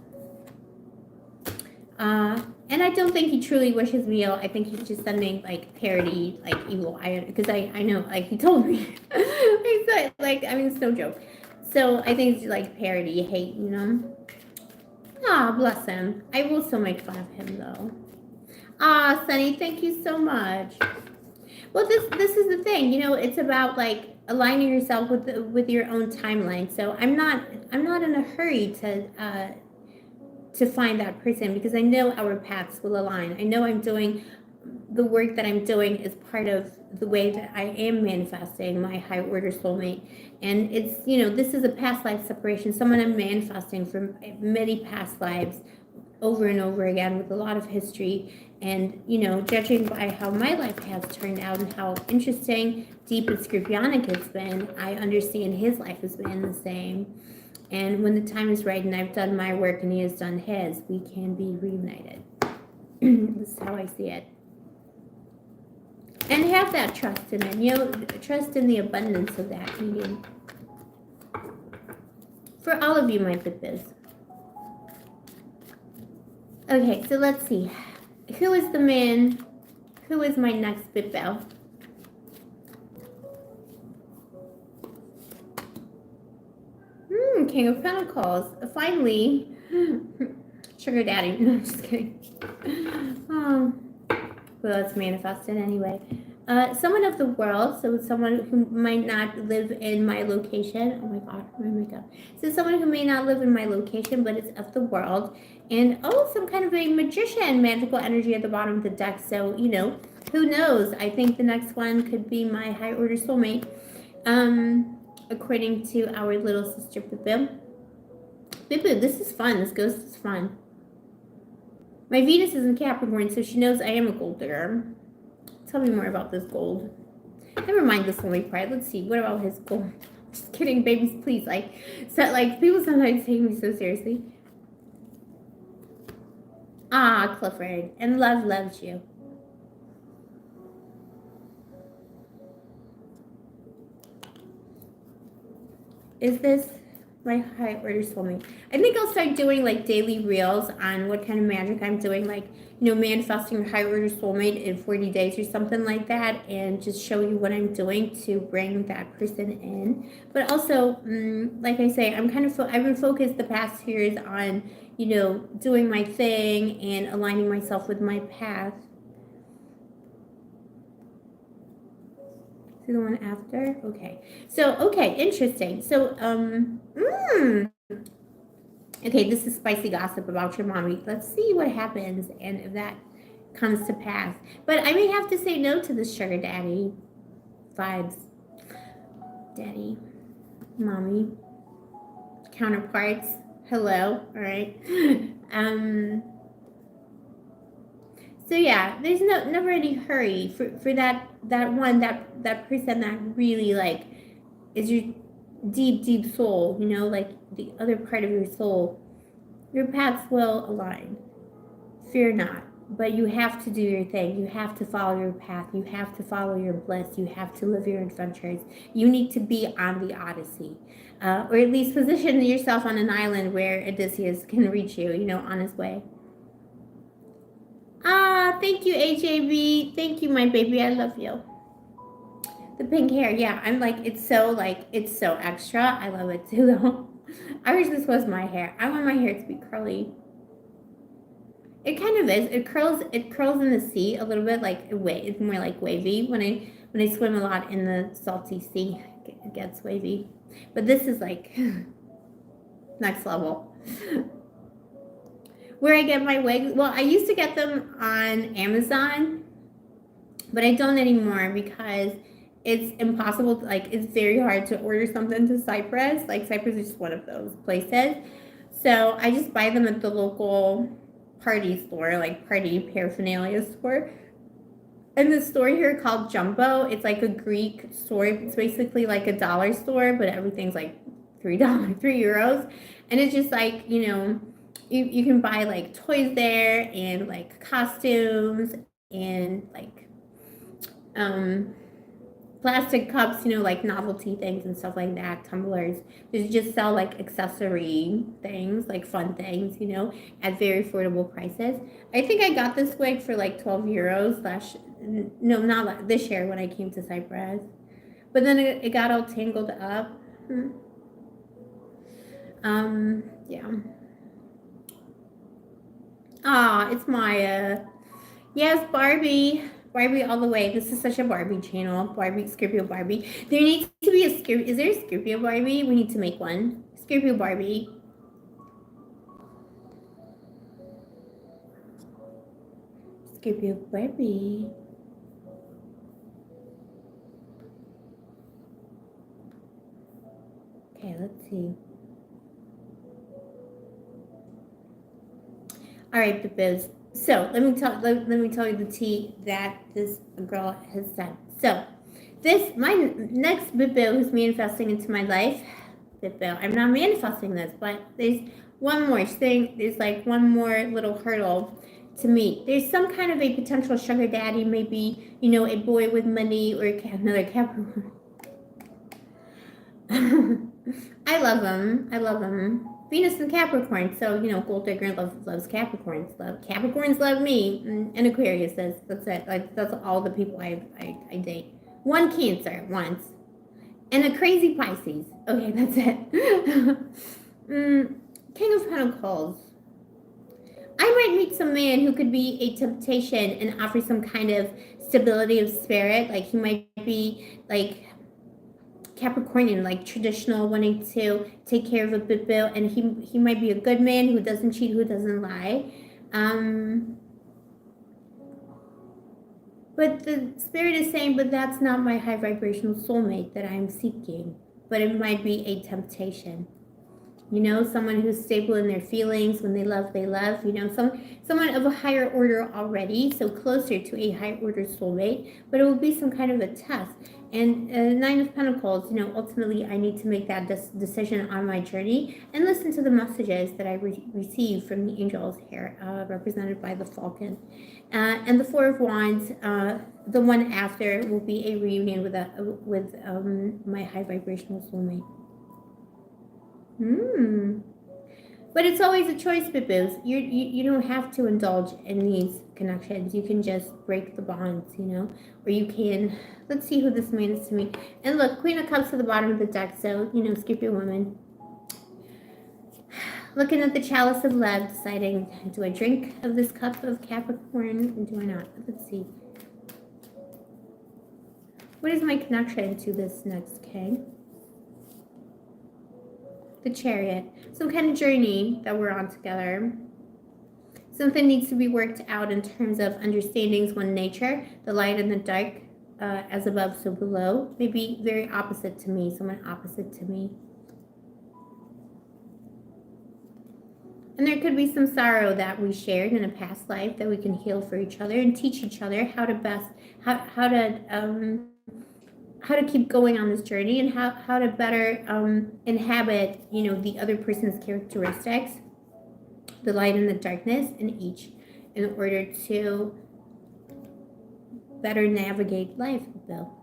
And I don't think he truly wishes me ill. I think he's just sending like parody, like evil eye, because I know, like he told me. He said, like, I mean, it's no joke. So I think it's like parody, hate, Ah, bless him. I will still make fun of him though. Ah, Sunny, thank you so much. Well, this is the thing, it's about like aligning yourself with your own timeline. So I'm not in a hurry to find that person, because I know our paths will align. I know I'm doing the work that I'm doing is part of the way that I am manifesting my high order soulmate. And it's, this is a past life separation, someone I'm manifesting from many past lives over and over again with a lot of history. And, judging by how my life has turned out and how interesting, deep, and scorpionic it's been, I understand his life has been the same. And when the time is right and I've done my work and he has done his, we can be reunited. This is how I see it. And have that trust in it, trust in the abundance of that meeting. For all of you, my bit-biz. Okay, so let's see. Who is the man? Who is my next bit-bell? King of Pentacles. Finally. Sugar daddy. No, I'm just kidding. Oh. Well, it's manifested anyway. Someone of the world, so someone who might not live in my location. Oh my god, my makeup. So someone who may not live in my location, but it's of the world. And some kind of a magician, magical energy at the bottom of the deck. So, who knows? I think the next one could be my high order soulmate. According to our little sister Pipim. Boo, this is fun. This ghost is fun. My Venus is in Capricorn, so she knows I am a gold digger. Tell me more about this gold. Never mind the soulmate part. Let's see. What about his gold? Just kidding, babies, please. Like people sometimes take me so seriously. Ah, Clifford. And love loves you. Is this my high order soulmate? I think I'll start doing like daily reels on what kind of magic I'm doing, like, you know, manifesting a high order soulmate in 40 days or something like that, and just show you what I'm doing to bring that person in. But also, like I say, I've been focused the past years on, you know, doing my thing and aligning myself with my path. The one after? Okay. So, okay, interesting. So, okay, this is spicy gossip about your mommy. Let's see what happens and if that comes to pass. But I may have to say no to the sugar daddy vibes. Daddy, mommy, counterparts. Hello, all right. So yeah, there's never any hurry for that person that really like is your deep soul, you know, like the other part of your soul. Your paths will align. Fear not. But you have to do your thing. You have to follow your path. You have to follow your bliss. You have to live your adventures. You need to be on the Odyssey. Or at least position yourself on an island where Odysseus can reach you, you know, on his way. Ah, thank you, HAB. Thank you, my baby. I love you. The pink hair, yeah. I'm like, it's so extra. I love it too, though. I wish this was my hair. I want my hair to be curly. It kind of is. It curls in the sea a little bit, like it's more like wavy. When I swim a lot in the salty sea, it gets wavy. But this is like next level. Where I get my wigs, well, I used to get them on Amazon, but I don't anymore because it's impossible to, like, it's very hard to order something to Cyprus. Like, Cyprus is just one of those places. So I just buy them at the local party store, like party paraphernalia store. And the store here called Jumbo, it's like a Greek store. It's basically like a dollar store, but everything's like $3, €3. And it's just like, you know, you can buy like toys there and like costumes and like plastic cups, you know, like novelty things and stuff like that, tumblers. They just sell like accessory things, like fun things, you know, at very affordable prices. I think I got this wig for like €12 no, not this year when I came to Cyprus. But then it got all tangled up. Yeah. Ah, it's Maya. Yes, Barbie. Barbie all the way. This is such a Barbie channel. Barbie, Scorpio Barbie. There needs to be a Scorpio. Is there a Scorpio Barbie? We need to make one. Scorpio Barbie. Scorpio Barbie. Okay, let's see. All right, Bibbos. So let me tell you the tea that this girl has said. So my next Bibbo who's manifesting into my life. Bibbo, I'm not manifesting this, but there's one more thing. There's like one more little hurdle to meet. There's some kind of a potential sugar daddy, maybe, you know, a boy with money or another Capricorn. I love him. Venus and Capricorn, so, you know, gold digger loves Capricorns. Capricorns love me, and Aquarius says that's it. Like, that's all the people I date. One Cancer once, and a crazy Pisces. Okay, that's it. King of Pentacles. I might meet some man who could be a temptation and offer some kind of stability of spirit. Like, he might be like Capricornian, like traditional, wanting to take care of a bibbo, and he might be a good man who doesn't cheat, who doesn't lie. But the spirit is saying, but that's not my high vibrational soulmate that I'm seeking. But it might be a temptation. You know, someone who's stable in their feelings. When they love, you know, someone of a higher order already, so closer to a higher order soulmate, but it will be some kind of a test. And Nine of Pentacles, you know, ultimately I need to make that decision on my journey and listen to the messages that I receive from the angels here, represented by the falcon. And the Four of Wands, the one after will be a reunion with my high vibrational soulmate. But it's always a choice, boo-boos. You don't have to indulge in these connections. You can just break the bonds, you know? Or you can, let's see who this man is to me. And look, Queen of Cups at the bottom of the deck, so, you know, skip your woman. Looking at the chalice of love, deciding, do I drink of this cup of Capricorn or do I not? Let's see. What is my connection to this next king? The Chariot. Some kind of journey that we're on together. Something needs to be worked out in terms of understandings, one nature, the light and the dark, as above, so below. Maybe very opposite to me, someone opposite to me. And there could be some sorrow that we shared in a past life that we can heal for each other and teach each other how to keep going on this journey and how to better inhabit, you know, the other person's characteristics, the light and the darkness in each, in order to better navigate life, Bill.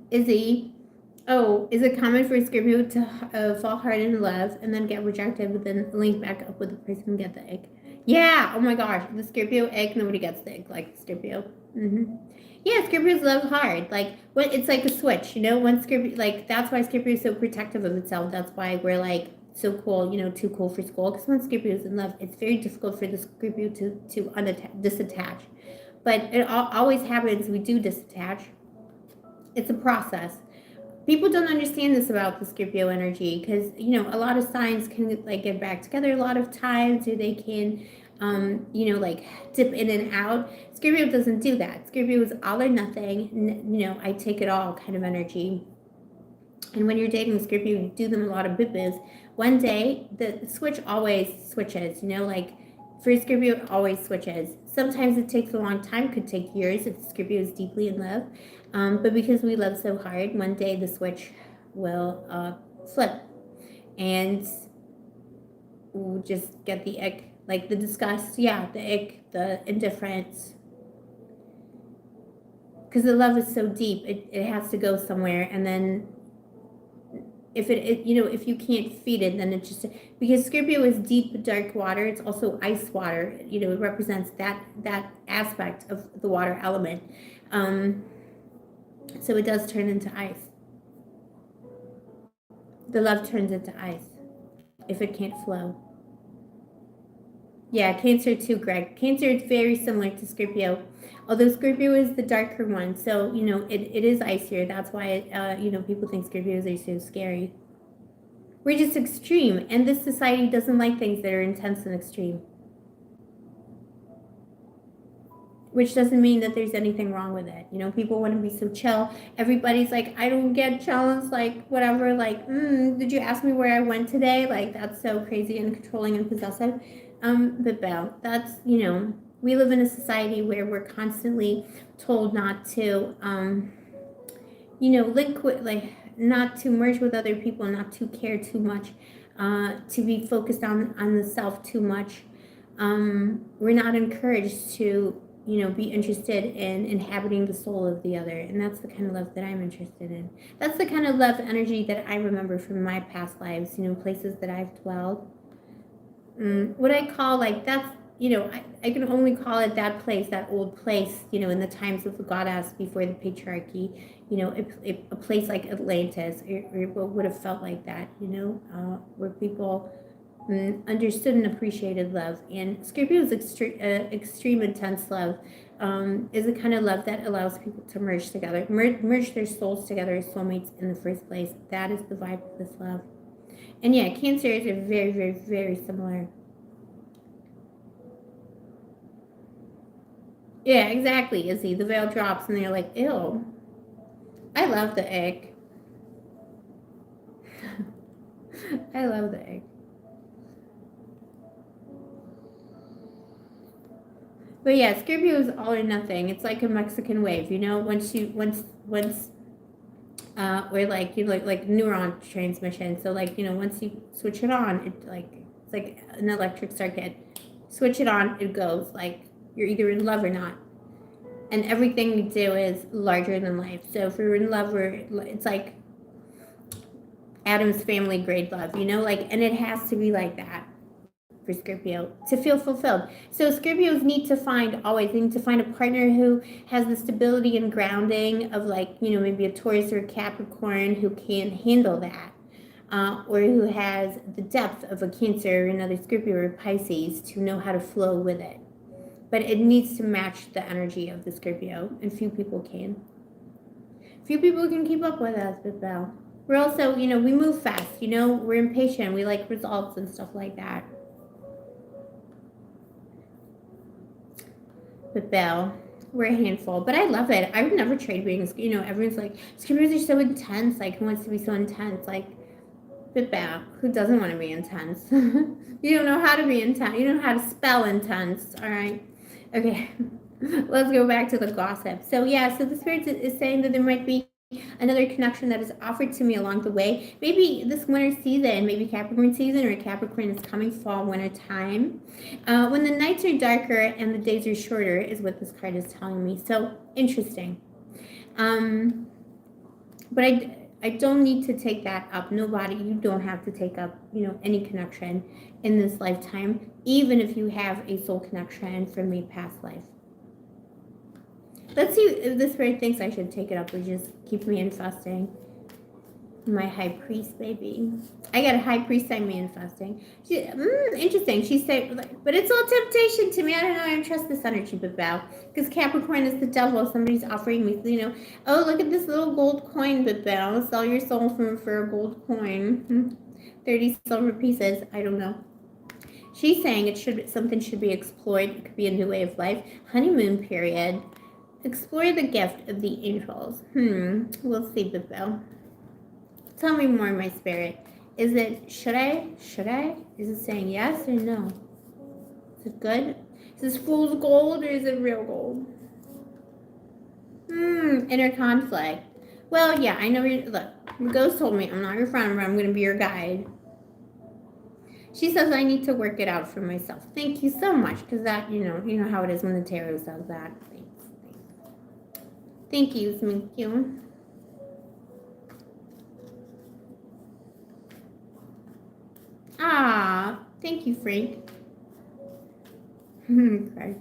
Izzy, is it common for a Scorpio to fall hard in love and then get rejected, but then link back up with the person and get the egg? Yeah, oh my gosh, the Scorpio egg, nobody gets the egg like Scorpio. Yeah, Scorpios love hard. Like, when it's like a switch, you know, when Scorpio, like, that's why Scorpio is so protective of itself. That's why we're like so cool, you know, too cool for school. Because when Scorpio is in love, it's very difficult for the Scorpio to disattach. But it always happens, we do disattach. It's a process. People don't understand this about the Scorpio energy because, you know, a lot of signs can like get back together a lot of times, or they can, you know, like dip in and out. Scorpio doesn't do that. Scorpio is all or nothing. You know, I take it all kind of energy. And when you're dating Scorpio, you do them a lot of boo-boos. One day, the switch always switches, you know, like for Scorpio, it always switches. Sometimes it takes a long time, could take years if Scorpio is deeply in love. But because we love so hard, one day the switch will flip. And we'll just get the ick, like the disgust, yeah, the ick, the indifference. Because the love is so deep, it has to go somewhere. And then if it, you know, if you can't feed it, then it just, because Scorpio is deep, dark water, it's also ice water, you know, it represents that aspect of the water element. So it does turn into ice. The love turns into ice if it can't flow. Yeah, Cancer too, Greg. Cancer is very similar to Scorpio, although Scorpio is the darker one. So, you know, it is icier. That's why, you know, people think Scorpios are so scary. We're just extreme, and this society doesn't like things that are intense and extreme. Which doesn't mean that there's anything wrong with it. You know, people want to be so chill. Everybody's like, I don't get challenged, like, whatever, like, did you ask me where I went today? Like, that's so crazy and controlling and possessive. But Belle, that's, you know, we live in a society where we're constantly told not to, you know, link with, like, not to merge with other people, not to care too much, to be focused on the self too much. We're not encouraged to, you know, be interested in inhabiting the soul of the other. And that's the kind of love that I'm interested in. That's the kind of love energy that I remember from my past lives, you know, places that I've dwelled. What I call, like, that's, you know, I can only call it that place, that old place, you know, in the times of the goddess before the patriarchy, you know, a place like Atlantis, or what would have felt like that, you know, where people understood and appreciated love. And Scorpio's extreme intense love is a kind of love that allows people to merge together, merge their souls together as soulmates in the first place. That is the vibe of this love. And yeah, Cancers are very, very, very similar. Yeah, exactly, Izzy. The veil drops and they're like, ew. I love the egg. I love the egg. But yeah, Scorpio is all or nothing. It's like a Mexican wave, you know. Once or like you know, like neuron transmission. So like, you know, once you switch it on, it's like an electric circuit. Switch it on, it goes. Like you're either in love or not. And everything we do is larger than life. So if we're in love, it's like Adam's family grade love, you know, like, and it has to be like that for Scorpio to feel fulfilled. So Scorpios need to find always, they need to find a partner who has the stability and grounding of like, you know, maybe a Taurus or a Capricorn who can handle that. Or who has the depth of a Cancer or another Scorpio or Pisces to know how to flow with it. But it needs to match the energy of the Scorpio, and few people can. Few people can keep up with us, but Belle. We're also, you know, we move fast, you know, we're impatient, we like results and stuff like that. But Belle, we're a handful, but I love it. I would never trade being, you know, everyone's like, Scorpios are so intense, like, who wants to be so intense? Like, but Belle, who doesn't want to be intense? You don't know how to be intense. You don't know how to spell intense, all right? Okay, let's go back to the gossip. So yeah, so the Spirit is saying that there might be another connection that is offered to me along the way. Maybe this winter season, maybe Capricorn season, or Capricorn is coming fall, winter time. When the nights are darker and the days are shorter is what this card is telling me. So interesting. But I don't need to take that up. Nobody, you don't have to take up, you know, any connection in this lifetime, even if you have a soul connection from a past life. Let's see if the Spirit thinks I should take it up or just keep manifesting. My high priest, baby. I got a high priest I'm manifesting. Interesting. She said, but it's all temptation to me. I don't know. I don't trust this energy, but Belle. Because Capricorn is the devil. Somebody's offering me, you know, oh, look at this little gold coin, but Belle. Sell your soul for a gold coin. 30 silver pieces. I don't know. She's saying something should be explored. It could be a new way of life. Honeymoon period. Explore the gift of the angels. We'll see, but Belle. Tell me more, my Spirit. Is it, should I? Is it saying yes or no? Is it good? Is this fool's gold or is it real gold? Inner conflict. Well, yeah, I know look, the ghost told me I'm not your friend, but I'm going to be your guide. She says I need to work it out for myself. Thank you so much, because that, you know how it is when the tarot says that. Thank you, thank you. Ah, thank you, Frank. Okay.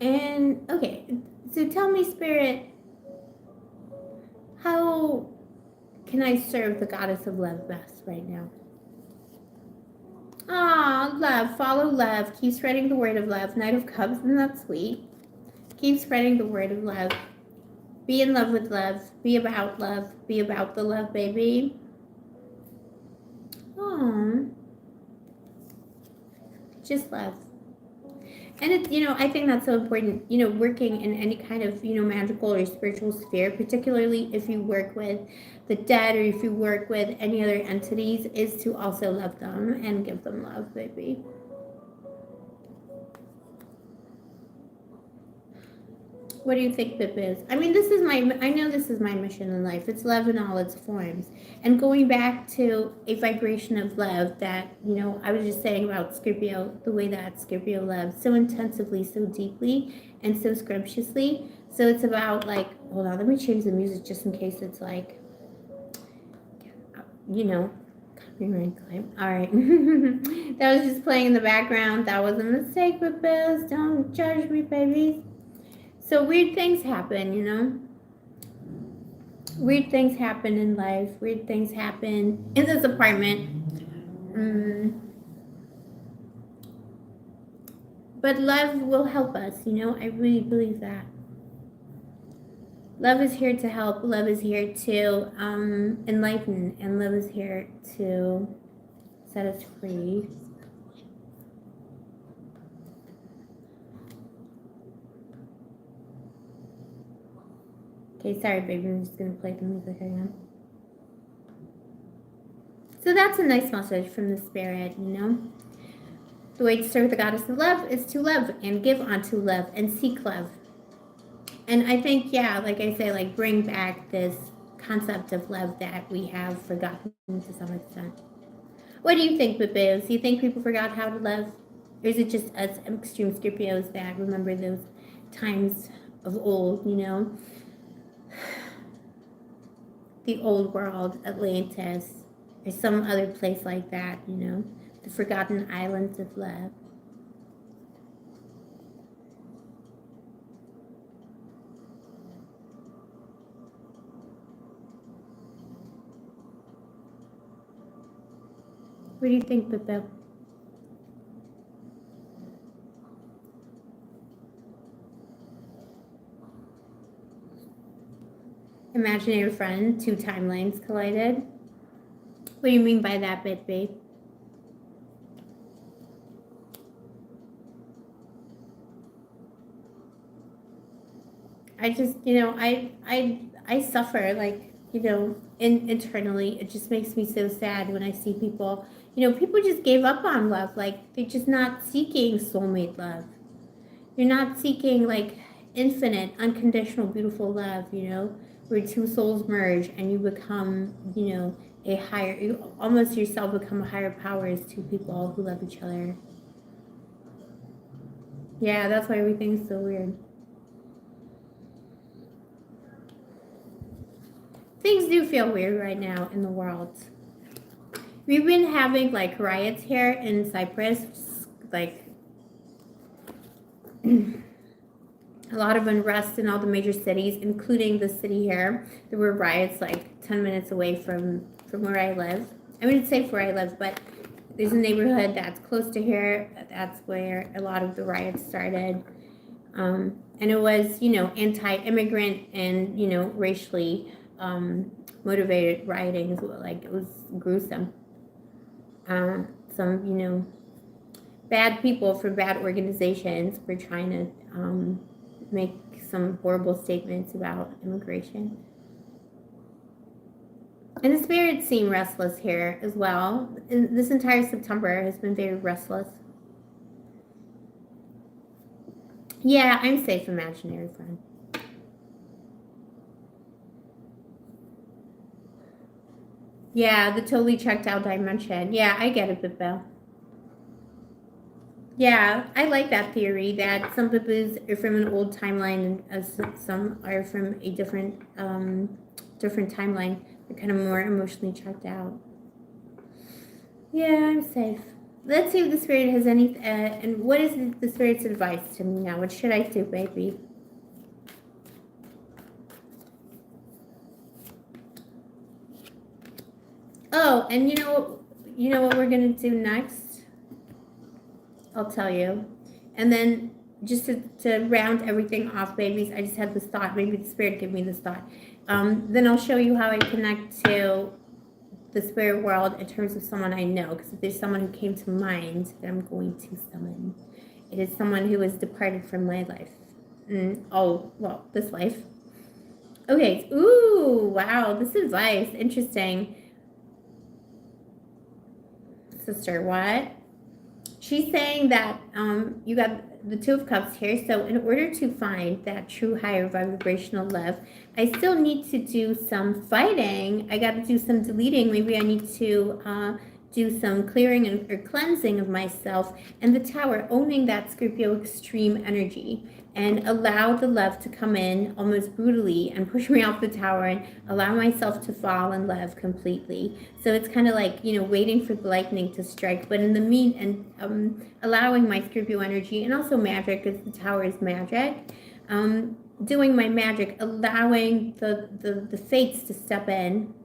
And okay, so tell me, Spirit, how can I serve the goddess of love best right now? Ah, love, follow love, keep spreading the word of love. Knight of Cups, isn't that sweet? Keep spreading the word of love. Be in love with love. Be about love. Be about the love, baby. Oh, just love. And it's, you know, I think that's so important, you know, working in any kind of, you know, magical or spiritual sphere, particularly if you work with the dead or if you work with any other entities, is to also love them and give them love, baby. What do you think, Pip is? I mean, I know this is my mission in life. It's love in all its forms. And going back to a vibration of love that, you know, I was just saying about Scorpio, the way that Scorpio loves so intensively, so deeply, and so scrumptiously. So it's about like, hold on, let me change the music just in case it's like, you know, copyright claim. All right. That was just playing in the background. That was a mistake, but Biz, don't judge me, babies. So weird things happen, you know? Weird things happen in life. Weird things happen in this apartment. But love will help us, you know? I really believe that. Love is here to help. Love is here to enlighten. And love is here to set us free. Okay, sorry, baby. I'm just going to play the music again. So that's a nice message from the spirit, you know? The way to serve the goddess of love is to love and give unto love and seek love. And I think, yeah, like I say, like bring back this concept of love that we have forgotten to some extent. What do you think, Babos? Do you think people forgot how to love? Or is it just us extreme Scorpios that remember those times of old, you know? The old world, Atlantis, or some other place like that, you know? The forgotten islands of love. What do you think, Bebo? Imaginary friend, two timelines collided. What do you mean by that, babe? I just, you know, I suffer, like, you know, internally. It just makes me so sad when I see people, you know, people just gave up on love. Like, they're just not seeking soulmate love. You're not seeking, like, infinite, unconditional, beautiful love, you know, where two souls merge and you become, you know, a higher, you almost yourself become a higher power as two people who love each other. Yeah, that's why everything's so weird. Things do feel weird right now in the world. We've been having like riots here in Cyprus, like a lot of unrest in all the major cities, including the city here. There were riots like 10 minutes away from where I live. I wouldn't say where I live, but there's a neighborhood that's close to here. That's where a lot of the riots started. And it was, you know, anti-immigrant and, you know, racially motivated rioting. Like, it was gruesome. Some, you know, bad people from bad organizations were trying to make some horrible statements about immigration. And the spirits seem restless here as well. And this entire September has been very restless. Yeah, I'm safe, imaginary friend. Yeah, the totally checked out dimension. Yeah, I get it, Bibbo. Yeah, I like that theory that some Bibboos are from an old timeline and some are from a different timeline. They're kind of more emotionally checked out. Yeah, I'm safe. Let's see if the spirit has any. And what is the spirit's advice to me now? What should I do, baby? Oh, and you know what we're gonna do next? I'll tell you. And then just to round everything off, babies, I just had this thought. Maybe the spirit gave me this thought. Then I'll show you how I connect to the spirit world in terms of someone I know. Because if there's someone who came to mind that I'm going to summon, it is someone who has departed from my life. Oh, well, this life. Okay. Ooh, wow. This advice. Interesting. Sister, what? She's saying that you got the Two of Cups here. So in order to find that true higher vibrational love, I still need to do some fighting. I got to do some deleting. Maybe I need to do some clearing or cleansing of myself. And the Tower, owning that Scorpio extreme energy, and allow the love to come in almost brutally and push me off the tower and allow myself to fall in love completely. So it's kind of like, you know, waiting for the lightning to strike, but in the allowing my Scorpio energy and also magic, because the tower is magic, doing my magic, allowing the fates to step in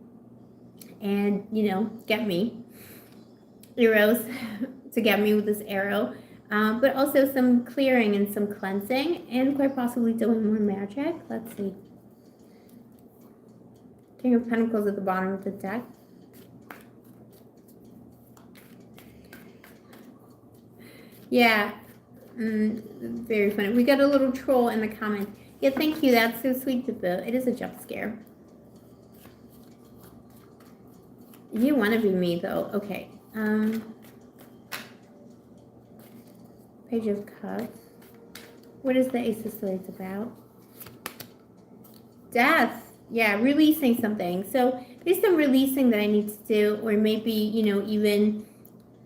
and, you know, get me arrows to get me with this arrow. But also some clearing and some cleansing, and quite possibly doing more magic. Let's see. King of Pentacles at the bottom of the deck. Yeah, very funny. We got a little troll in the comment. Yeah, thank you. That's so sweet, Boo. It is a jump scare. You want to be me, though. Okay. Page of Cups. What is the Ace of Swords about? Death. Yeah, releasing something. So there's some releasing that I need to do, or maybe, even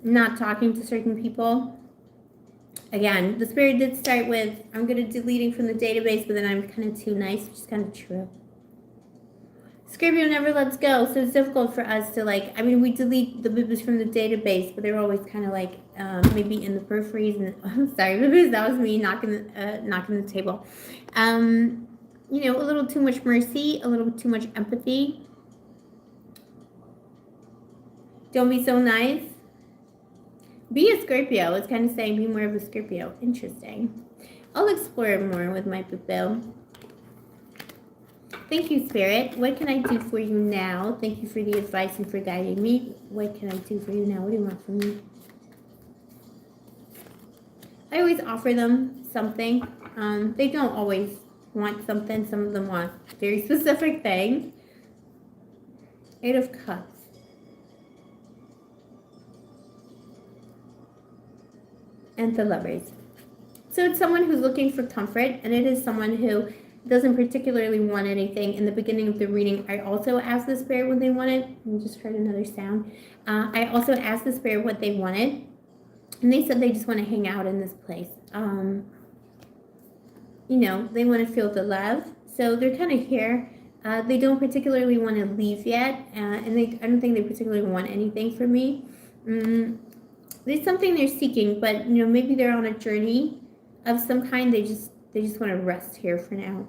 not talking to certain people. Again, the spirit did start with, I'm going to deleting from the database, but then I'm kind of too nice, which is kind of true. Scorpio never lets go, so it's difficult for us to we delete the bibs from the database, but they're always kind of maybe in the peripheries. And I'm sorry, bibs, that was me knocking the table. A little too much mercy, a little too much empathy. Don't be so nice. Be a Scorpio. It's kind of saying be more of a Scorpio. Interesting. I'll explore more with my pupil. Thank you, Spirit. What can I do for you now? Thank you for the advice and for guiding me. What can I do for you now? What do you want from me? I always offer them something. They don't always want something. Some of them want very specific things. 8 of Cups. And the Lovers. So it's someone who's looking for comfort, and it is someone who doesn't particularly want anything. In the beginning of the reading, I also asked the spirit what they wanted. I just heard another sound. I also asked the spirit what they wanted, and they said they just want to hang out in this place. They want to feel the love. So they're kind of here. They don't particularly want to leave yet, and I don't think they particularly want anything from me. There's something they're seeking, but maybe they're on a journey of some kind. They just want to rest here for now.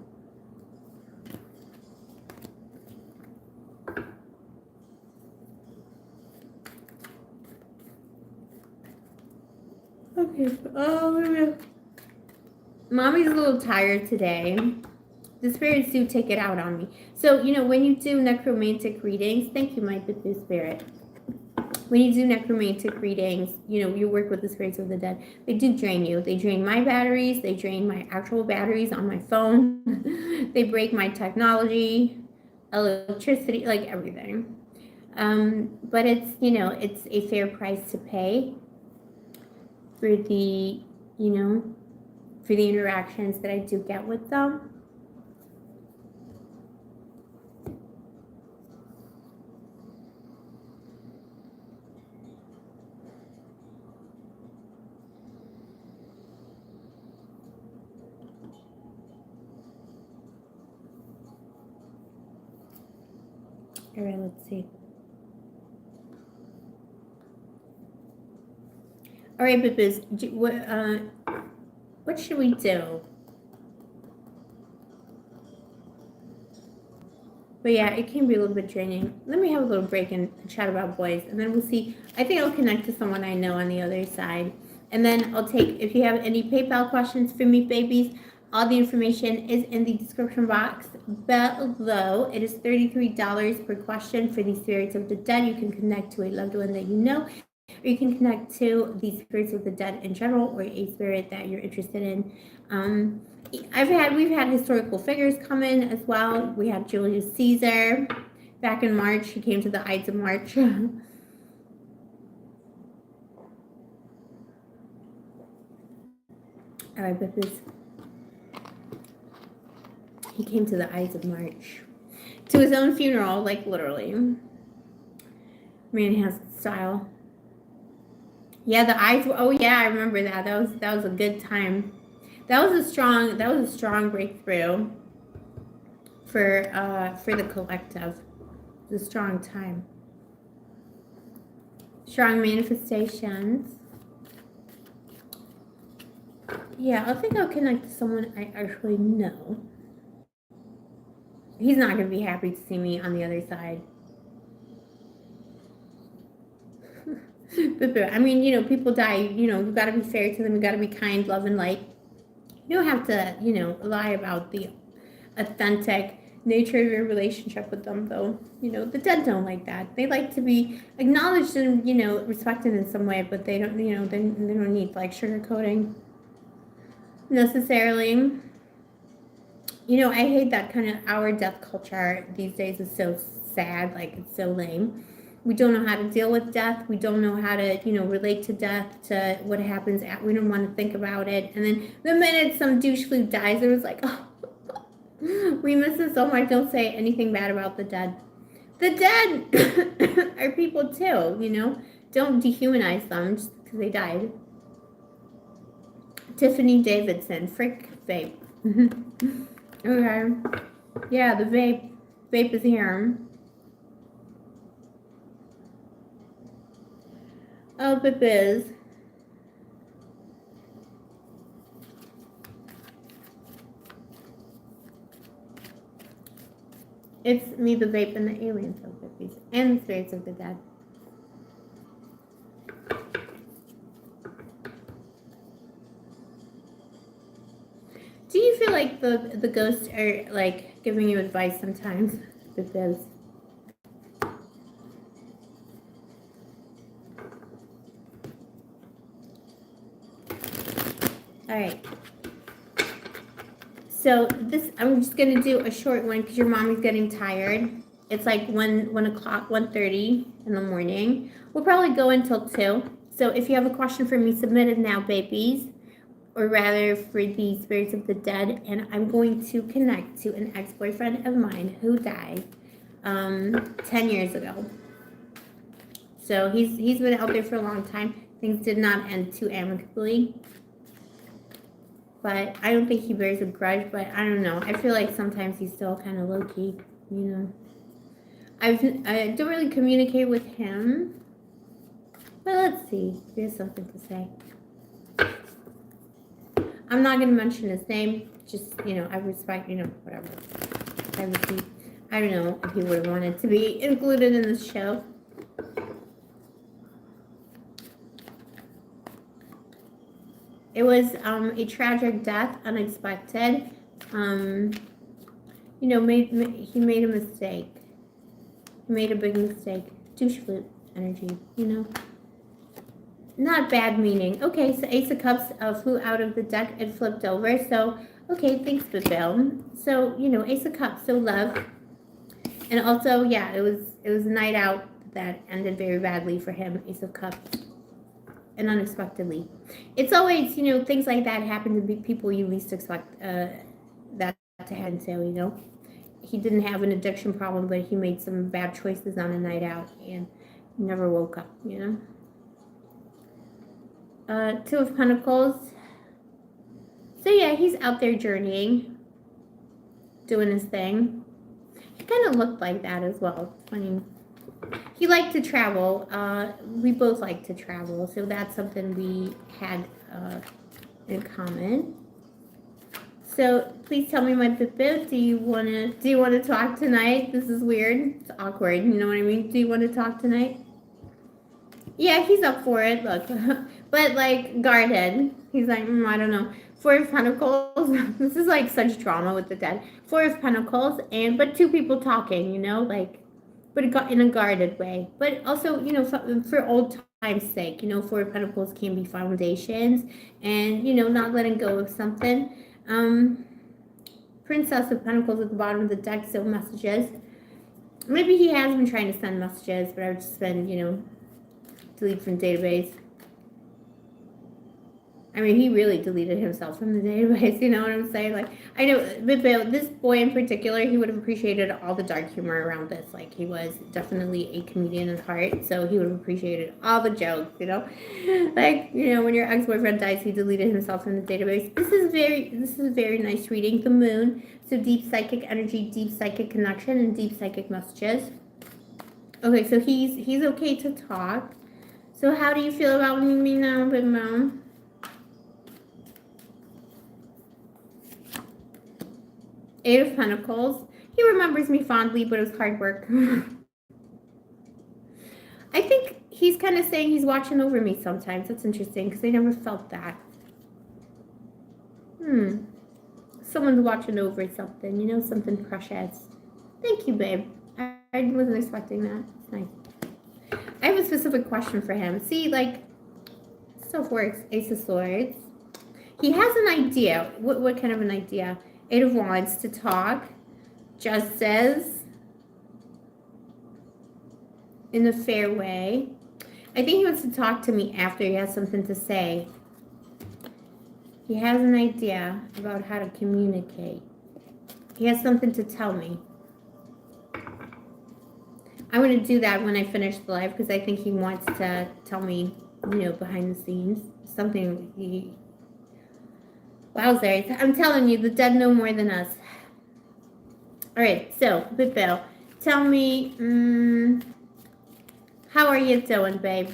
Okay. Oh, Mommy's a little tired today. The spirits do take it out on me. So, when you do necromantic readings, thank you, my good spirit. When you do necromantic readings, you work with the spirits of the dead. They do drain you. They drain my batteries. They drain my actual batteries on my phone. They break my technology, electricity, everything. But it's, it's a fair price to pay for the, for the interactions that I do get with them. All right, let's see. All right, Bibbies, what should we do? But yeah, it can be a little bit draining. Let me have a little break and chat about boys, and then we'll see. I think I'll connect to someone I know on the other side. And then I'll take, if you have any PayPal questions for me, babies, all the information is in the description box below. It is $33 per question for the spirits of the dead. You can connect to a loved one that you know, or you can connect to the spirits of the dead in general, or a spirit that you're interested in. We've had historical figures come in as well. We had Julius Caesar back in March. He came to the Ides of March. All right, but he came to the Ides of March. To his own funeral, literally. Man has style. Yeah, the Ides. Oh yeah, I remember that. That was a good time. That was a strong breakthrough for the collective. It was a strong time. Strong manifestations. Yeah, I think I'll connect to someone I actually know. He's not going to be happy to see me on the other side. But I mean, people die. You've got to be fair to them. You've got to be kind, love, and light. You don't have to, lie about the authentic nature of your relationship with them, though. The dead don't like that. They like to be acknowledged and, respected in some way, but they don't, they don't need, sugarcoating necessarily. You know, I hate that kind of our death culture these days is so sad, like it's so lame. We don't know how to deal with death. We don't know how to, relate to death, to what happens. We don't want to think about it. And then the minute some douche flute dies, it was like, oh, we miss it so much. Don't say anything bad about the dead. The dead are people too, Don't dehumanize them just because they died. Tiffany Davidson, frick vape. Okay. Yeah, the vape. Vape is here. Oh, Bip is. It's me, the vape, and the aliens of Bippies. And the spirits of the dead. Do you feel like the ghosts are like giving you advice sometimes? Bip is. All right. So I'm just gonna do a short one because your mommy's getting tired. It's like 1 o'clock, 1:30 in the morning. We'll probably go until 2. So if you have a question for me, submit it now, babies. Or rather for the spirits of the dead. And I'm going to connect to an ex-boyfriend of mine who died 10 years ago. So he's been out there for a long time. Things did not end too amicably. But I don't think he bears a grudge, but I don't know. I feel like sometimes he's still kind of low-key, I don't really communicate with him. But let's see. He has something to say. I'm not going to mention his name. Just, I respect, whatever. I don't know if he would have wanted to be included in this show. It was a tragic death, unexpected. He made a mistake. He made a big mistake. Douche flute energy, Not bad meaning. Okay, so Ace of Cups flew out of the deck. It flipped over. So, okay, thanks, Bill. So, Ace of Cups, so love. And also, yeah, it was a night out that ended very badly for him, Ace of Cups. And unexpectedly. It's always, things like that happen to people you least expect that to happen to, He didn't have an addiction problem, but he made some bad choices on a night out and never woke up, 2 of Pentacles. So yeah, he's out there journeying, doing his thing. He kind of looked like that as well. It's funny. He liked to travel. We both like to travel, so that's something we had in common. So please tell me, my Pippo, do you want to talk tonight? This is weird. It's awkward. You know what I mean? Do you want to talk tonight? Yeah, he's up for it. Look, but like guarded. He's like, I don't know. 4 of Pentacles. This is like such drama with the dead. 4 of Pentacles, but 2 people talking. But it got in a guarded way. But also, for old time's sake, 4 of Pentacles can be foundations and, not letting go of something. Princess of Pentacles at the bottom of the deck, so messages. Maybe he has been trying to send messages, but I've just been, delete from database. I mean, he really deleted himself from the database, you know what I'm saying? Like, I know, but this boy in particular, he would have appreciated all the dark humor around this. Like, he was definitely a comedian at heart, so he would have appreciated all the jokes, Like, when your ex-boyfriend dies, he deleted himself from the database. This is a very nice reading. The moon, so deep psychic energy, deep psychic connection, and deep psychic messages. Okay, so he's okay to talk. So how do you feel about me now, Big Mom? Eight of Pentacles. He remembers me fondly, but it was hard work. I think he's kind of saying he's watching over me sometimes. That's interesting because I never felt that. Someone's watching over something, something precious. Thank you, babe. I wasn't expecting that. It's nice. I have a specific question for him. See, like, stuff works. Ace of Swords. He has an idea. What kind of an idea? Eight of Wands to talk. Justice. In a fair way. I think he wants to talk to me after he has something to say. He has an idea about how to communicate. He has something to tell me. I'm going to do that when I finish the live because I think he wants to tell me, you know, behind the scenes. Something he... Wowzers. I'm telling you, the dead know more than us. All right, so, Bill, tell me, how are you doing, babe?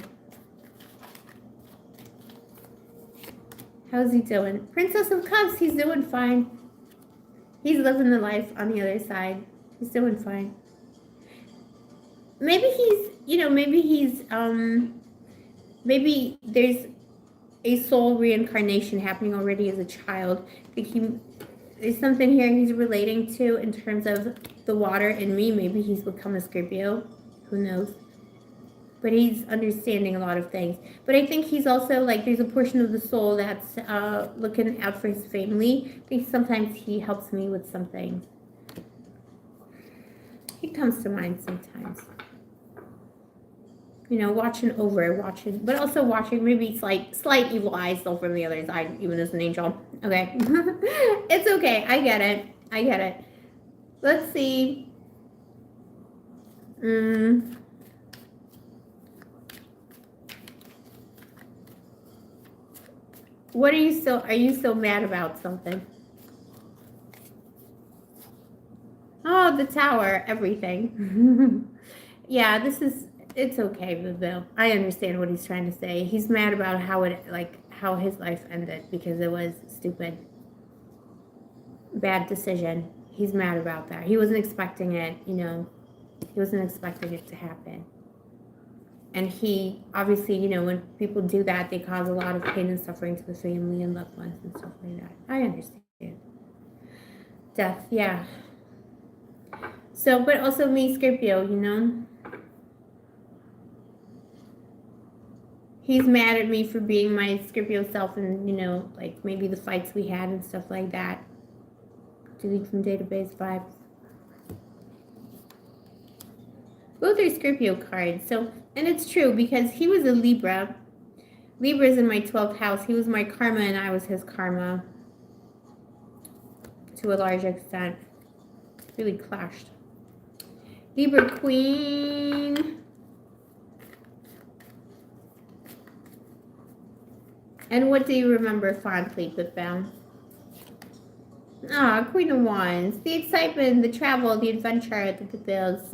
How's he doing? Princess of Cups, he's doing fine. He's living the life on the other side. He's doing fine. Maybe he's, you know, maybe there's a soul reincarnation happening already as a child. I think there's something here he's relating to in terms of the water in me. Maybe he's become a Scorpio. Who knows? But he's understanding a lot of things. But I think he's also, like, there's a portion of the soul that's looking out for his family. I think sometimes he helps me with some things. He comes to mind sometimes. You know, watching, but also watching maybe slight evil eyes still from the other side, even as an angel. Okay. It's okay. I get it. Let's see. What are you so mad about something? Oh, the tower, everything. Yeah, it's okay, Bill. I understand what he's trying to say. He's mad about how his life ended because it was stupid. Bad decision. He's mad about that. He wasn't expecting it, you know. He wasn't expecting it to happen. And he, obviously, you know, when people do that, they cause a lot of pain and suffering to the family and loved ones and stuff like that. I understand. Death, yeah. So, but also me, Scorpio, you know. He's mad at me for being my Scorpio self and, you know, like maybe the fights we had and stuff like that. Delete from database vibes. Both are Scorpio cards. So, and it's true because he was a Libra. Libra's in my 12th house. He was my karma and I was his karma. To a large extent. Really clashed. Libra Queen. And what do you remember fondly, Bipbound? Ah, Queen of Wands. The excitement, the travel, the adventure, the bills.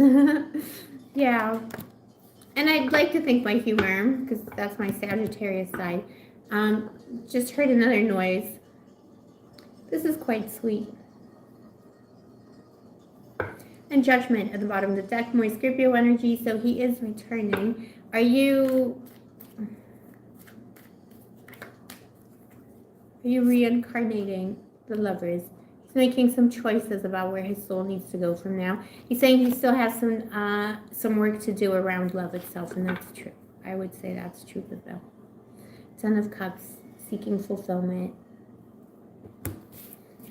Yeah. And I'd like to think my humor, because that's my Sagittarius side. Just heard another noise. This is quite sweet. And Judgment at the bottom of the deck. More Scorpio energy, so he is returning. Are you reincarnating the lovers? He's making some choices about where his soul needs to go from now. He's saying he still has some work to do around love itself, and that's true. I would say that's true for Bill. Ten of Cups, seeking fulfillment.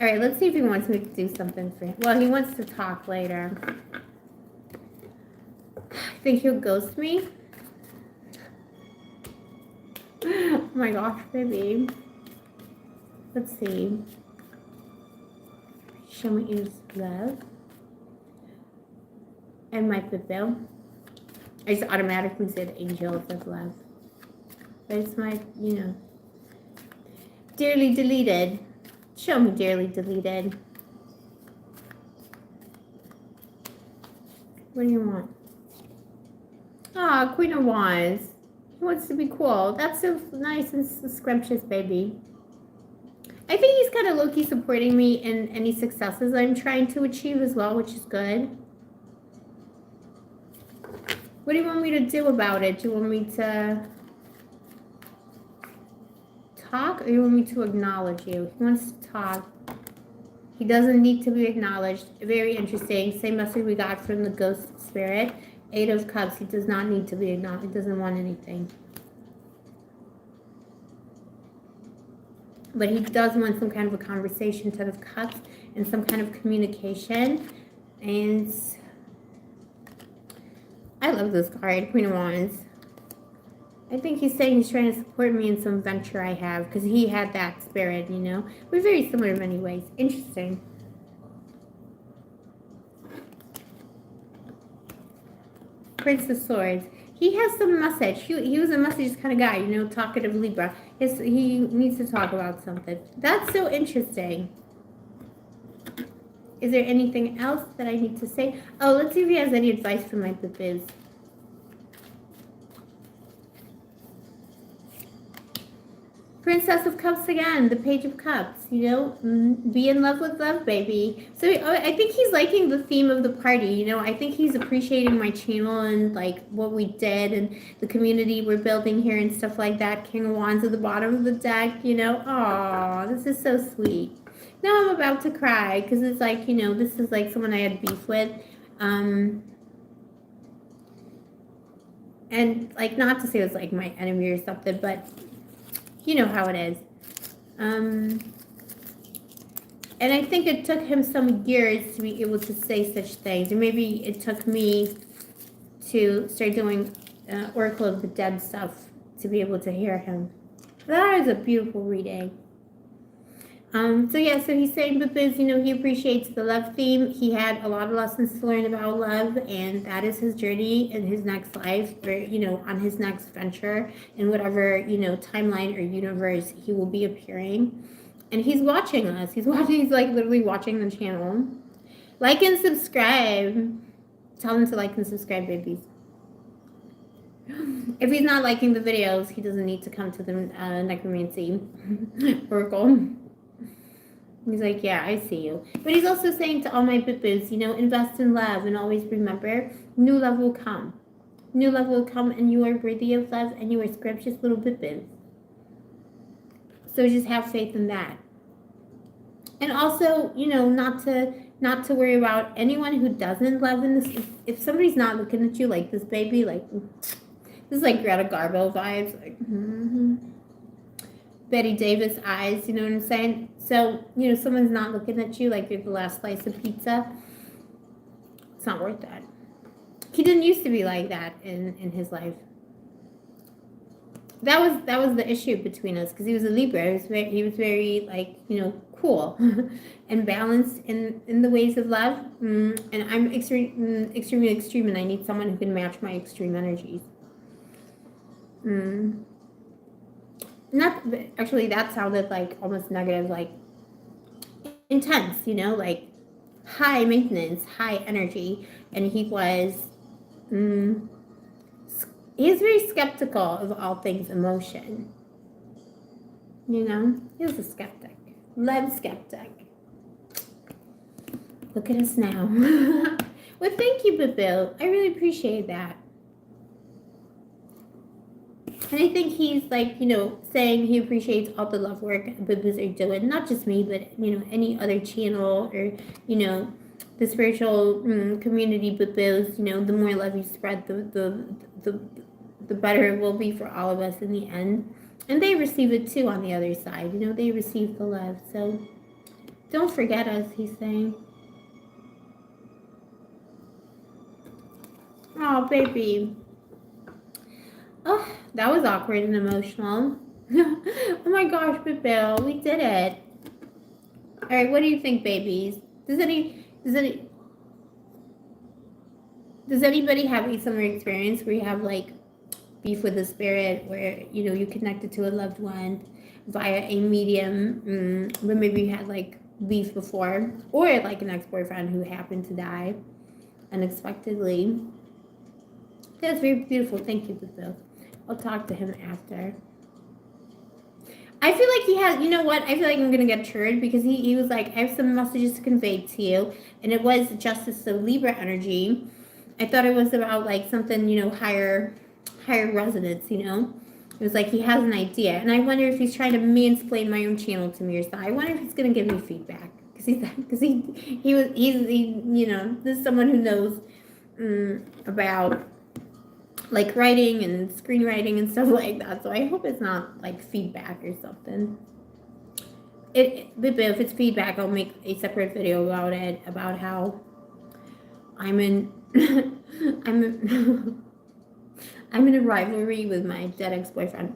All right, let's see if he wants me to do something for him. Well, he wants to talk later. I think he'll ghost me. Oh my gosh, baby. Let's see. Show me his love. And my Bill. I just automatically said angels of love. But it's my, you know. Dearly deleted. Show me dearly deleted. What do you want? Ah, Queen of Wands. He wants to be cool. That's so nice and scrumptious, baby. I think he's kind of low-key supporting me in any successes I'm trying to achieve as well, which is good. What do you want me to do about it? Do you want me to talk or you want me to acknowledge you? He wants to talk. He doesn't need to be acknowledged. Very interesting. Same message we got from the ghost spirit. Eight of Cups. He does not need to be acknowledged. He doesn't want anything. But he does want some kind of a conversation. Ten of Cups. and some kind of communication. And I love this card, Queen of Wands. I think he's saying he's trying to support me in some venture I have, because he had that spirit, you know. We're very similar in many ways. Interesting. Prince of Swords. He has some message. He was a message kind of guy, you know, talkative Libra. He needs to talk about something. That's so interesting. Is there anything else that I need to say? Oh, let's see if he has any advice for my boo-boos. Princess of Cups again, the Page of Cups, you know, be in love with love, baby. So I think he's liking the theme of the party, you know. I think he's appreciating my channel and like what we did and the community we're building here and stuff like that. King of Wands at the bottom of the deck, you know. Aw, this is so sweet. Now I'm about to cry because it's like, you know, this is like someone I had beef with. And like, not to say it was like my enemy or something, but you know how it is. And I think it took him some years to be able to say such things. Or maybe it took me to start doing Oracle of the Dead stuff to be able to hear him. That is a beautiful reading. So yeah, so he's saying because, you know, he appreciates the love theme. He had a lot of lessons to learn about love, and that is his journey in his next life, or, you know, on his next venture, in whatever, you know, timeline or universe he will be appearing. And he's watching us. He's like literally watching the channel. Like and subscribe. Tell him to like and subscribe, babies. If he's not liking the videos, he doesn't need to come to the Necromancy Oracle. He's like, yeah, I see you. But he's also saying to all my boo-boos, you know, invest in love and always remember, new love will come. New love will come, and you are worthy of love, and you are scrumptious little boo-boos. So just have faith in that. And also, you know, not to worry about anyone who doesn't love in this. If somebody's not looking at you like this, baby, like, this is like Greta Garbo vibes. Like, Betty Davis eyes, you know what I'm saying? So, you know, someone's not looking at you like you're the last slice of pizza. It's not worth that. He didn't used to be like that in his life. That was the issue between us, because he was a Libra. He was very like, you know, cool and balanced in the ways of love. And I'm extremely extreme, and I need someone who can match my extreme energies. Not actually, that sounded like almost negative, like intense, you know, like high maintenance, high energy. And he was very skeptical of all things emotion, you know. He was a skeptic, love skeptic. Look at us now. Well, thank you, Boo. I really appreciate that. And I think he's like, you know, saying he appreciates all the love work Boo-boos are doing. Not just me, but, you know, any other channel, or, you know, the spiritual community Boo-boos. You know, the more love you spread, the better it will be for all of us in the end. And they receive it too on the other side. You know, they receive the love. So don't forget us, he's saying. Oh, baby. Oh, that was awkward and emotional. Oh my gosh, Bill, we did it. All right, what do you think, babies? Does anybody have a similar experience where you have like beef with a spirit, where, you know, you connected to a loved one via a medium, but maybe you had like beef before, or like an ex-boyfriend who happened to die unexpectedly? That's very beautiful. Thank you, Bill. I'll talk to him after. I feel like he has, you know what? I feel like I'm going to get triggered, because he was like, I have some messages to convey to you. And it was Justice of Libra energy. I thought it was about like something, you know, higher resonance, you know. It was like he has an idea. And I wonder if he's trying to mansplain my own channel to me or something. I wonder if he's going to give me feedback. Because he's you know, this is someone who knows about like writing and screenwriting and stuff like that. So I hope it's not like feedback or something. But if it's feedback, I'll make a separate video about it, about how I'm in, I'm, I'm in a rivalry with my dead ex-boyfriend.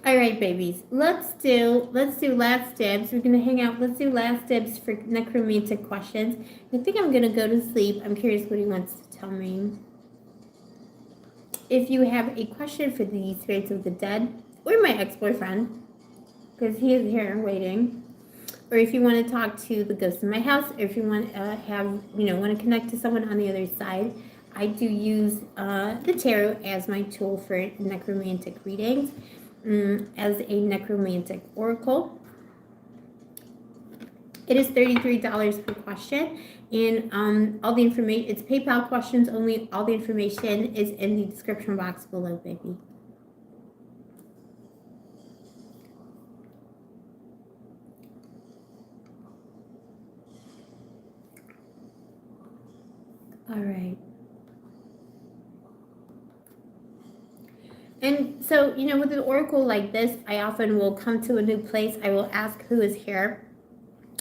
All right, babies. Let's do last dibs. We're gonna hang out. Let's do last dibs for necromantic questions. I think I'm gonna go to sleep. I'm curious what he wants to tell me. If you have a question for the spirits of the dead or my ex-boyfriend, because he is here waiting, or if you want to talk to the ghost in my house, or if you want to want to connect to someone on the other side, I do use the tarot as my tool for necromantic readings. As a necromantic oracle. It is $33 per question, and all the information, it's PayPal questions only. All the information is in the description box below, baby. All right. And so, with an oracle like this, I often will come to a new place. I will ask who is here,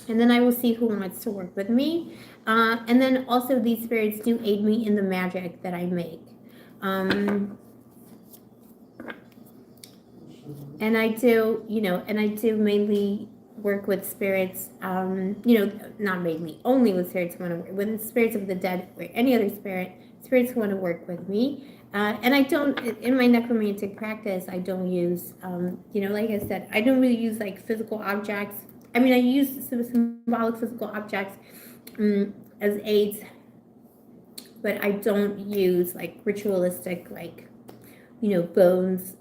and then I will see who wants to work with me. And then also these spirits do aid me in the magic that I make. And I do, mainly work with spirits, not mainly, only with spirits who want to work with spirits of the dead or any other spirits who want to work with me. And I don't, in my necromantic practice, I don't use, like I said, I don't really use like physical objects. I mean, I use symbolic physical objects as aids, but I don't use like ritualistic, like, bones,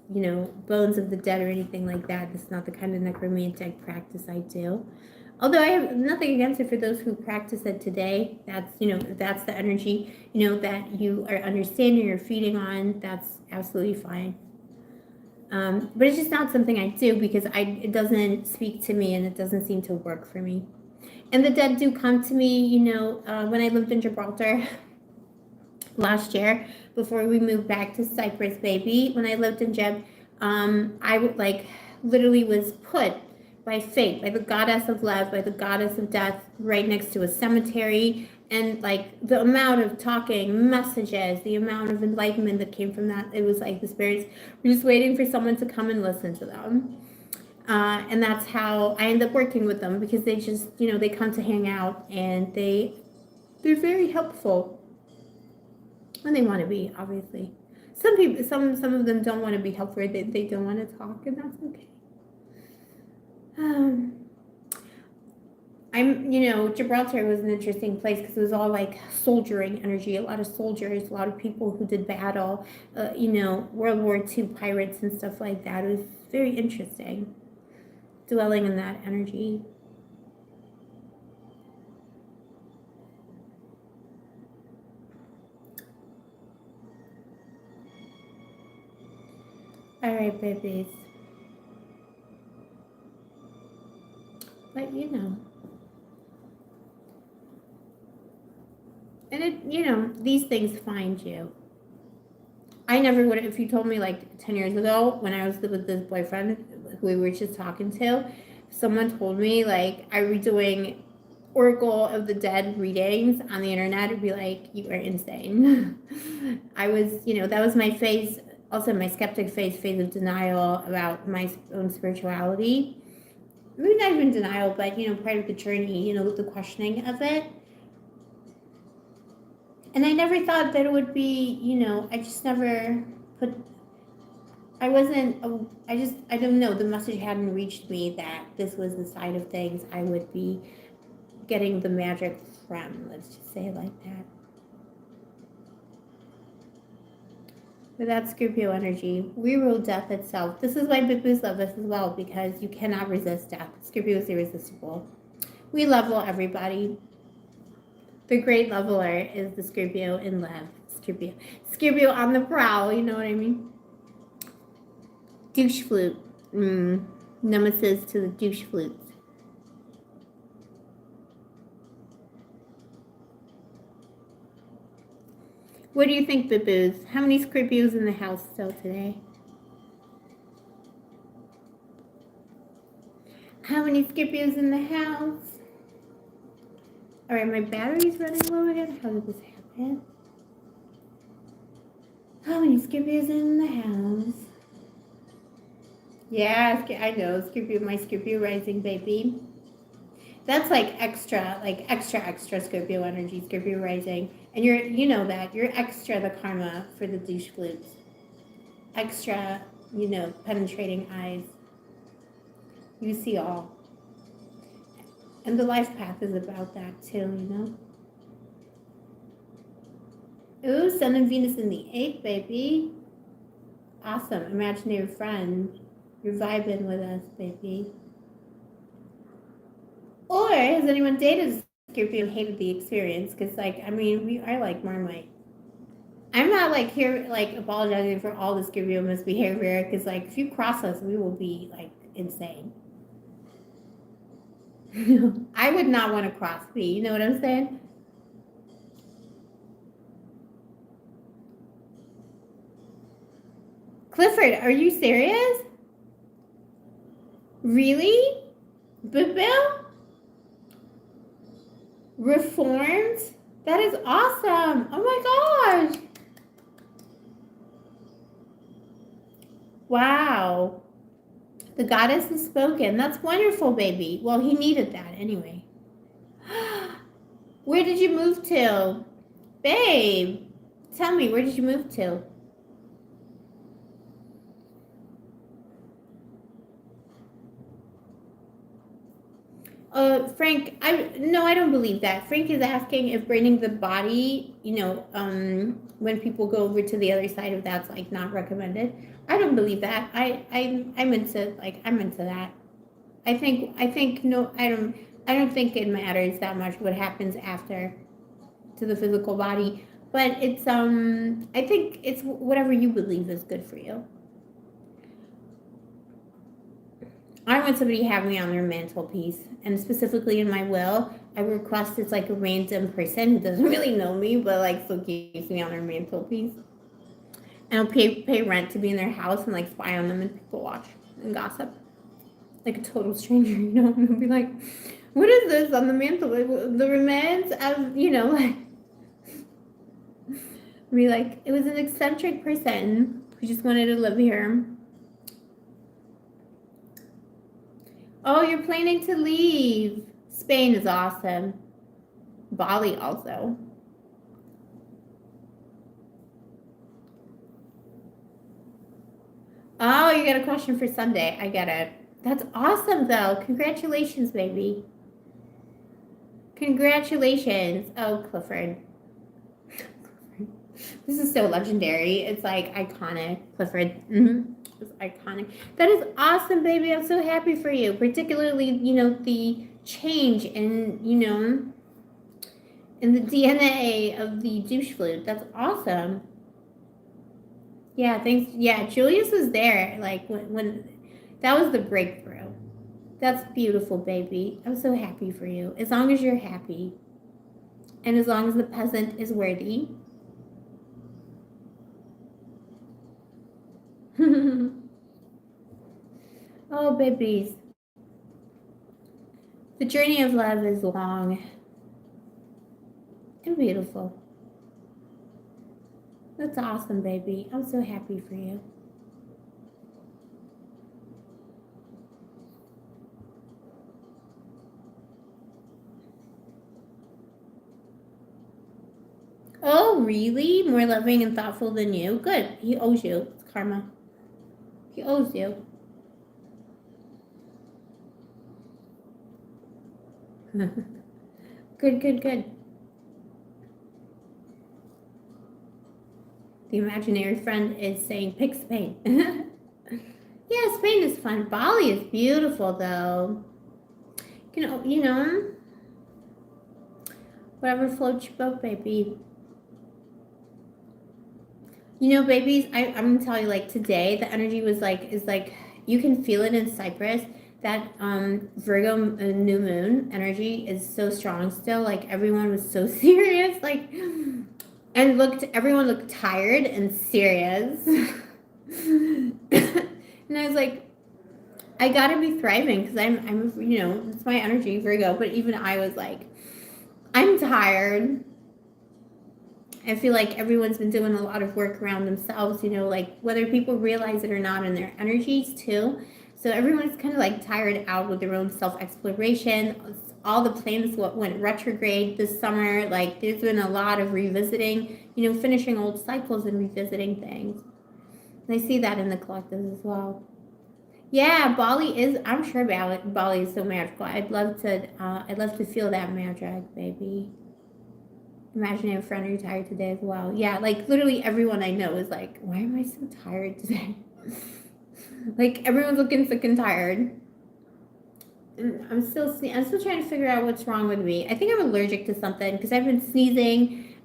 bones of the dead or anything like that. That's not the kind of necromantic practice I do. Although I have nothing against it for those who practice it today. That's, that's the energy, that you are understanding or feeding on. That's absolutely fine. But it's just not something I do because it doesn't speak to me and it doesn't seem to work for me. And the dead do come to me, when I lived in Gibraltar last year before we moved back to Cyprus, baby. When I lived in Jeb, I would literally was put by fate, by the goddess of love, by the goddess of death, right next to a cemetery. And the amount of talking, messages, the amount of enlightenment that came from that, it was like the spirits were just waiting for someone to come and listen to them. And that's how I end up working with them, because they just, they come to hang out, and they're very helpful. And they want to be, obviously. Some people, some of them don't want to be helpful. They don't want to talk, and that's okay. Gibraltar was an interesting place because it was all soldiering energy, a lot of soldiers, a lot of people who did battle, World War II pirates and stuff like that. It was very interesting dwelling in that energy. All right, babies. But and these things find you. I never would have, if you told me 10 years ago when I was with this boyfriend who we were just talking to, someone told me I were doing Oracle of the Dead readings on the internet, it'd be like, you are insane. I was, that was my phase, also my skeptic phase of denial about my own spirituality. Maybe not even denial, but part of the journey, the questioning of it. And I never thought that it would be, I just never put, I don't know, the message hadn't reached me that this was the side of things I would be getting the magic from, let's just say it like that. But that's Scorpio energy. We rule death itself. This is why Bibus love us as well, because you cannot resist death. Scorpio is irresistible. We level everybody. The great leveler is the Scorpio in love. Scorpio on the prowl, you know what I mean? Douche flute. Nemesis to the douche flutes. What do you think, boo-boos? How many Scorpios in the house still today? How many Scorpios in the house? All right, my battery's running low again. How did this happen? How many Scorpios in the house? Yeah, I know. Scorpio, my Scorpio rising, baby. That's like extra Scorpio energy, Scorpio rising. And you know that. You're extra the karma for the douche flutes. Extra, penetrating eyes. You see all. And the life path is about that too, Ooh, Sun and Venus in the 8th, baby. Awesome. Imaginary friend. You're vibing with us, baby. Or has anyone dated a Scorpio and hated the experience? Because, we are like Marmite. I'm not here apologizing for all the Scorpio misbehavior. Because if you cross us, we will be insane. I would not want to cross me. You know what I'm saying? Clifford, are you serious? Really? Bill? Reformed? That is awesome. Oh my gosh. Wow. The goddess has spoken. That's wonderful, baby. Well, he needed that anyway. Where did you move to? Babe, tell me, where did you move to? Frank, I don't believe that. Frank is asking if bringing the body, when people go over to the other side of that's not recommended. I don't believe that. I'm into that. I think no, I don't think it matters that much what happens after to the physical body, but it's I think it's whatever you believe is good for you. I want somebody to have me on their mantelpiece, and specifically in my will, I request it's a random person who doesn't really know me, but still keeps me on their mantelpiece. And I'll pay rent to be in their house and spy on them and people watch and gossip. Like a total stranger, and I'll be like, what is this on the mantle? The remains of, be like, it was an eccentric person who just wanted to live here. Oh, you're planning to leave. Spain is awesome. Bali also. Oh, you got a question for Sunday. I get it. That's awesome, though. Congratulations, baby. Congratulations. Oh, Clifford. This is so legendary. It's iconic. Clifford. Mm-hmm. It's iconic. That is awesome, baby. I'm so happy for you. Particularly, the change in, in the DNA of the douche flute. That's awesome. Yeah, thanks. Yeah, Julius was there. When that was the breakthrough. That's beautiful, baby. I'm so happy for you. As long as you're happy. And as long as the peasant is worthy. Oh, babies. The journey of love is long and beautiful. That's awesome, baby. I'm so happy for you. Oh, really? More loving and thoughtful than you? Good. He owes you. It's karma. He owes you. Good, good, good. The imaginary friend is saying, pick Spain. Yeah, Spain is fun. Bali is beautiful, though. Whatever floats your boat, baby. Babies, I'm gonna tell you, today, the energy was you can feel it in Cyprus. That Virgo new moon energy is so strong still. Everyone was so serious. And And everyone looked tired and serious. And I was like, I gotta be thriving because I'm, it's my energy, Virgo. But even I was like, I'm tired. I feel like everyone's been doing a lot of work around themselves, like whether people realize it or not, in their energies too. So everyone's kind of like tired out with their own self-exploration. All the planets went retrograde this summer. Like there's been a lot of revisiting, finishing old cycles and revisiting things. And I see that in the collective as well. Yeah, Bali is. I'm sure Bali is so magical. I'd love to. I'd love to feel that magic, baby. Imagine a friend retired today as well. Yeah, like literally everyone I know is like, why am I so tired today? Like everyone's looking sick and tired. And I'm still trying to figure out what's wrong with me. I think I'm allergic to something because I've been sneezing.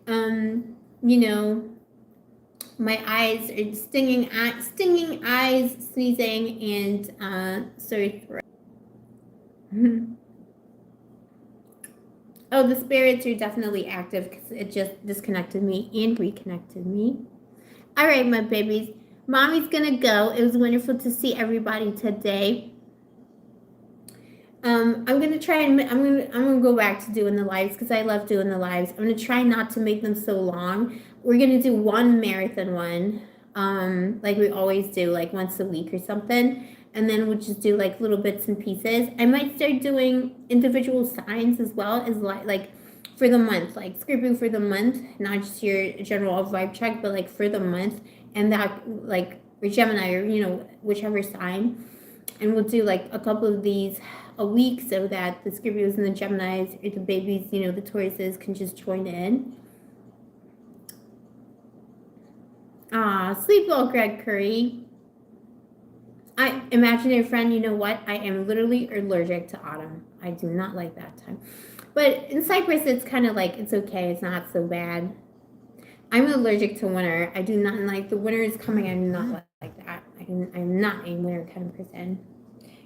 My eyes are stinging eyes, sneezing, and sore throat. Oh, the spirits are definitely active because it just disconnected me and reconnected me. All right, my babies. Mommy's gonna go. It was wonderful to see everybody today. I'm gonna try and I'm gonna go back to doing the lives because I love doing the lives. I'm gonna try not to make them so long. We're gonna do one marathon one, like we always do, like once a week or something, and then we'll just do like little bits and pieces. I might start doing individual signs as well as like for the month, like scripting for the month, not just your general vibe check, but like for the month, and that like for Gemini or whichever sign, and we'll do like a couple of these a week so that the Scorpios and the Geminis or the babies, the Tauruses can just join in. Sleep well, Greg Curry. Imaginary friend, you know what? I am literally allergic to autumn. I do not like that time. But in Cyprus, it's kind of like, it's okay. It's not so bad. I'm allergic to winter. I do not like, the winter is coming. I'm not like that. I'm not a winter kind of person.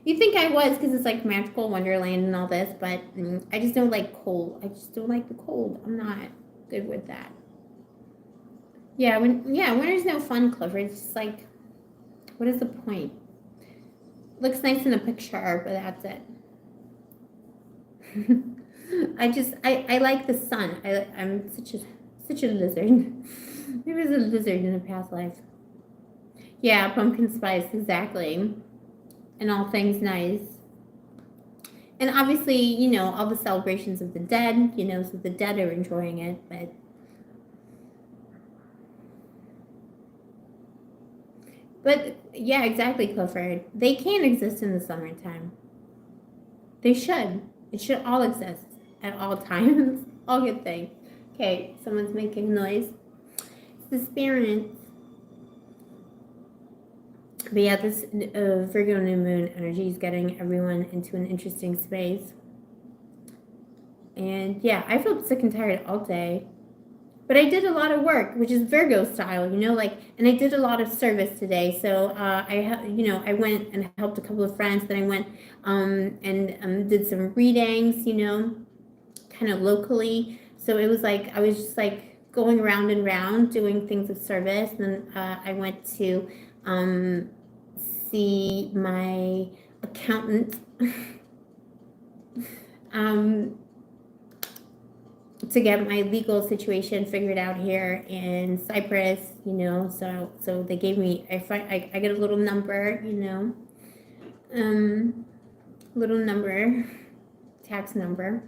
You think I was because it's like magical wonderland and all this, but I just don't like cold. I just don't like the cold. I'm not good with that. Yeah, winter's no fun, Clifford. It's just like, what is the point? Looks nice in a picture, but that's it. I like the sun. I'm such a lizard. Maybe I was a lizard in a past life. Yeah, pumpkin spice, exactly. And all things nice. And obviously, all the celebrations of the dead, so the dead are enjoying it, but yeah, exactly, Clifford. They can't exist in the summertime. They should. It should all exist at all times. All good things. Okay, someone's making noise. It's the spirits. But yeah, this Virgo new moon energy is getting everyone into an interesting space. And yeah, I felt sick and tired all day. But I did a lot of work, which is Virgo style, and I did a lot of service today. So I went and helped a couple of friends. Then I went and did some readings, kind of locally. So it was like I was just like going round and round doing things of service. And then I went to see my accountant. To get my legal situation figured out here in Cyprus, so they gave me, I get a little number, little number, tax number.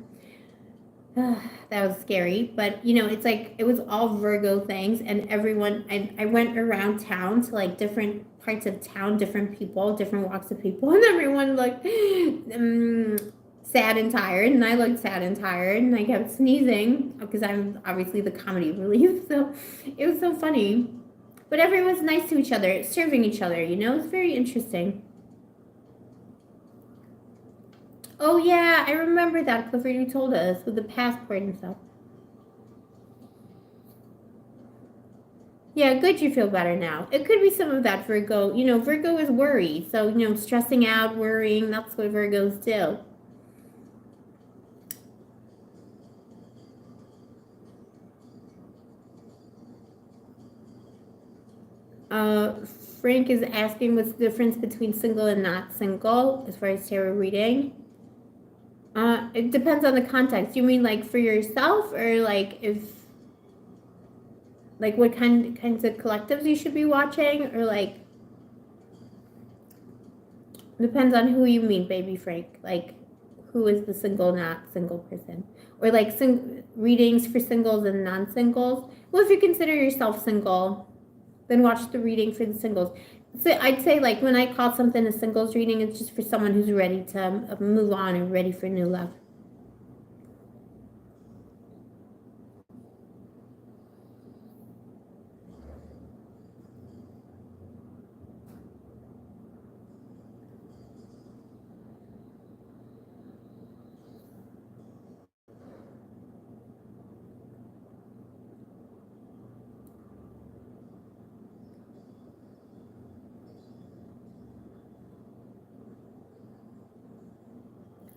That was scary, but it's like it was all Virgo things, and everyone, I went around town to like different parts of town, different people, different walks of people, and everyone looked sad and tired, and I looked sad and tired, and I kept sneezing because I'm obviously the comedy relief, so it was so funny. But everyone's nice to each other, serving each other, it's very interesting. Oh yeah, I remember that, Clifford, you told us with the passport and stuff. Yeah, good, you feel better now. It could be some of that Virgo. Virgo is worry. So, stressing out, worrying, that's what Virgos do. Uh, Frank is asking what's the difference between single and not single as far as tarot reading. It depends on the context. You mean like for yourself, or like if, like what kinds of collectives you should be watching, or like depends on who you mean, baby Frank. Like who is the single, not single person, or like readings for singles and non-singles. Well, if you consider yourself single, then watch the reading for the singles. So I'd say like when I call something a singles reading, it's just for someone who's ready to move on and ready for new love.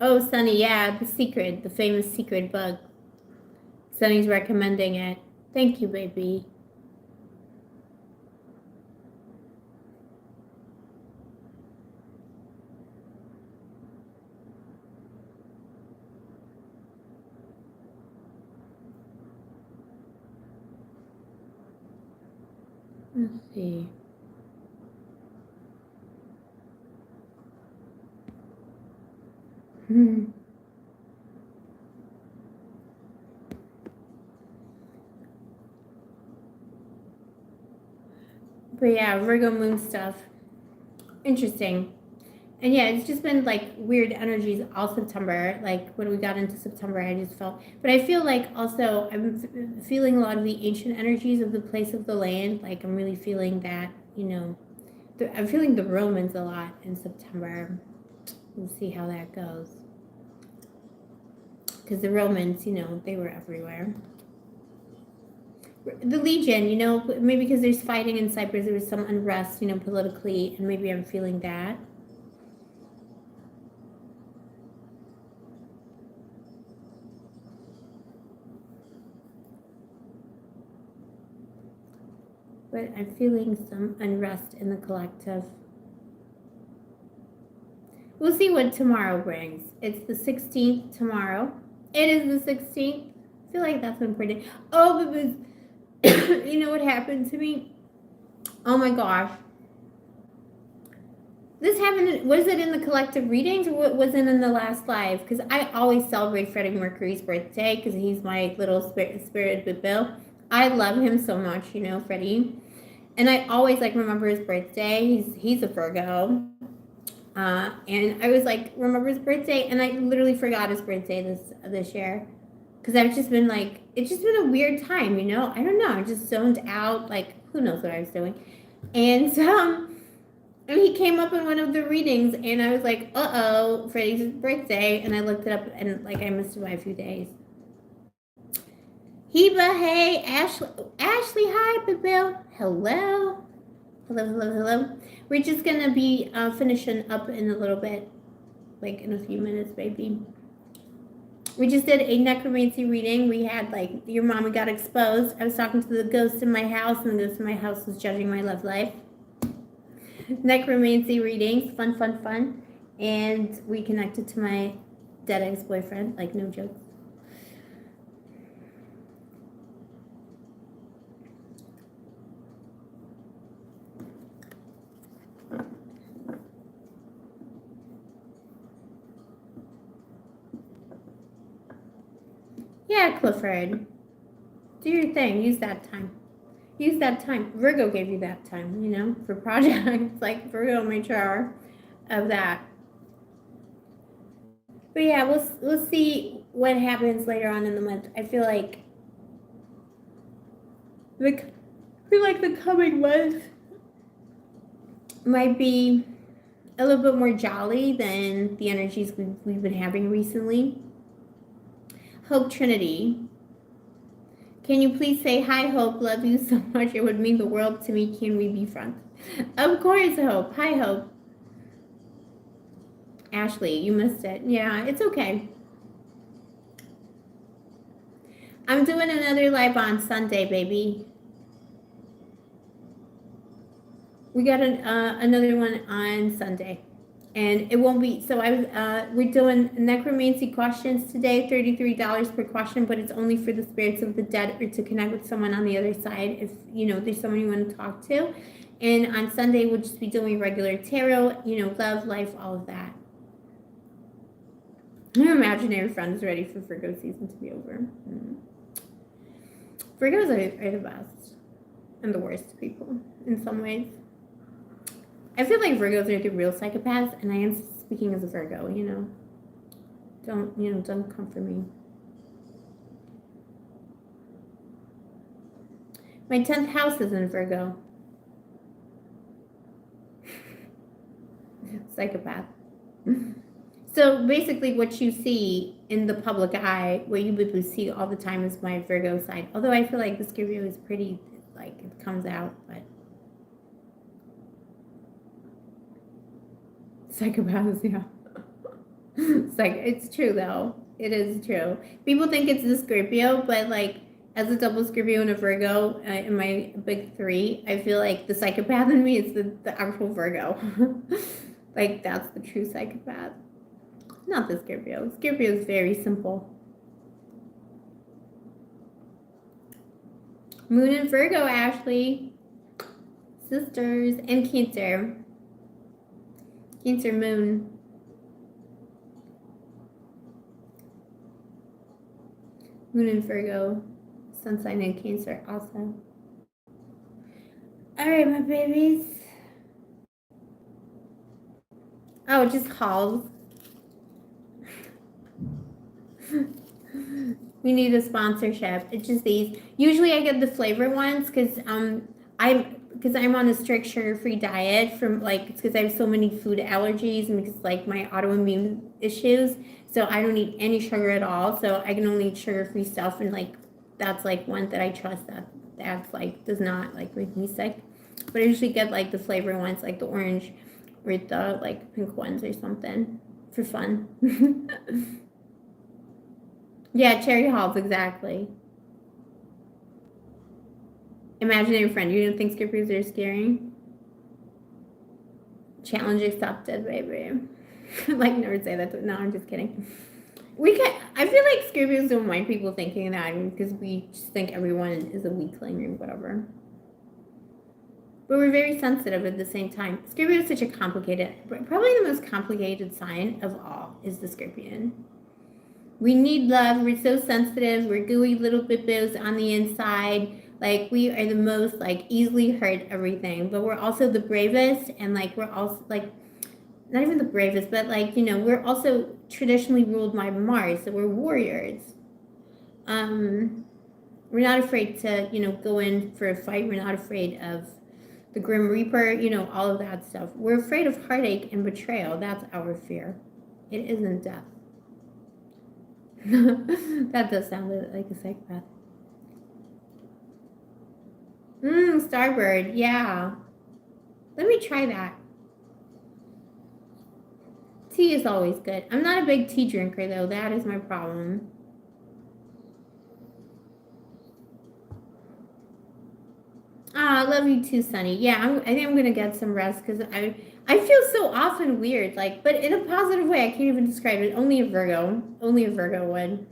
Oh, Sunny, yeah, The Secret, the famous secret book. Sunny's recommending it. Thank you, baby. Let's see. But yeah, Virgo moon stuff. Interesting. And yeah, it's just been like weird energies all September. Like when we got into September, I just felt. But I feel like also I'm feeling a lot of the ancient energies of the place of the land. Like I'm really feeling that, I'm feeling the Romans a lot in September. We'll see how that goes. Because the Romans, they were everywhere. The Legion, maybe because there's fighting in Cyprus, there was some unrest, politically, and maybe I'm feeling that. But I'm feeling some unrest in the collective. We'll see what tomorrow brings. It's the 16th tomorrow. It is the 16th. I feel like that's important. Oh, but you know what happened to me? Oh my gosh. This happened, was it in the collective readings or was it in the last live? Because I always celebrate Freddie Mercury's birthday because he's my little spirit Bill. I love him so much, Freddie. And I always remember his birthday. He's a Virgo. And I was remember his birthday, and I literally forgot his birthday this year. Because I've just been it's just been a weird time, I don't know. I just zoned out, who knows what I was doing. And and he came up in one of the readings, and I was like, uh-oh, Freddie's birthday. And I looked it up, and I missed it by a few days. Heba, hey, Ashley, hi, Bill. Hello. Hello. We're just gonna be finishing up in a little bit, in a few minutes, baby. We just did a necromancy reading. We had your mama got exposed. I was talking to the ghost in my house, and the ghost in my house was judging my love life. Necromancy readings, fun. And we connected to my dead ex-boyfriend, no joke. Yeah, Clifford. Do your thing. Use that time. Virgo gave you that time, for projects. Virgo made sure of that. But yeah, we'll see what happens later on in the month. I feel like the coming month might be a little bit more jolly than the energies we've been having recently. Hope Trinity. Can you please say hi, Hope? Love you so much. It would mean the world to me. Can we be friends? Of course, Hope. Hi, Hope. Ashley, you missed it. Yeah, it's okay. I'm doing another live on Sunday, baby. We got another one on Sunday. And it won't be, so we're doing necromancy questions today, $33 per question, but it's only for the spirits of the dead or to connect with someone on the other side if, there's someone you want to talk to. And on Sunday, we'll just be doing regular tarot, love, life, all of that. Your imaginary friend is ready for Virgo season to be over. Virgos are the best and the worst people in some ways. I feel like Virgos are the real psychopaths, and I am speaking as a Virgo, Don't come for me. My 10th house is in Virgo. Psychopath. So basically what you see in the public eye, what you would see all the time is my Virgo side. Although I feel like the Scorpio is pretty, it comes out, but psychopaths, yeah. It's true though. It is true. People think it's the Scorpio, but as a double Scorpio and a Virgo in my big three, I feel like the psychopath in me is the actual Virgo. That's the true psychopath. Not the Scorpio. Scorpio is very simple. Moon in Virgo, Ashley. Sisters. And Cancer. Cancer moon. Moon in Virgo. Sun sign in Cancer also. Alright, my babies. Oh, just calls. We need a sponsorship. It's just these. Usually I get the flavor ones because I'm on a strict sugar-free diet from it's because I have so many food allergies and because my autoimmune issues. So I don't eat any sugar at all. So I can only eat sugar-free stuff, and that's one that I trust that's does not make me sick. But I usually get the flavor ones, the orange or the pink ones or something for fun. Yeah, cherry halls, exactly. Imaginary friend, you don't think Scorpios are scary? Challenge accepted, baby. Never say that. No, I'm just kidding. I feel like Scorpios don't mind people thinking that because we just think everyone is a weakling or whatever. But we're very sensitive at the same time. Scorpio is such a complicated, probably the most complicated sign of all is the Scorpion. We need love. We're so sensitive. We're gooey little bibbos on the inside. We are the most easily hurt everything, but we're also the bravest, and we're also not even the bravest, but we're also traditionally ruled by Mars, so we're warriors. We're not afraid to go in for a fight. We're not afraid of the Grim Reaper, all of that stuff. We're afraid of heartache and betrayal. That's our fear. It isn't death. That does sound like a psychopath. Starbird, yeah. Let me try that. Tea is always good. I'm not a big tea drinker, though. That is my problem. I love you too, Sunny. Yeah, I think I'm going to get some rest because I feel so often weird, but in a positive way. I can't even describe it. Only a Virgo would.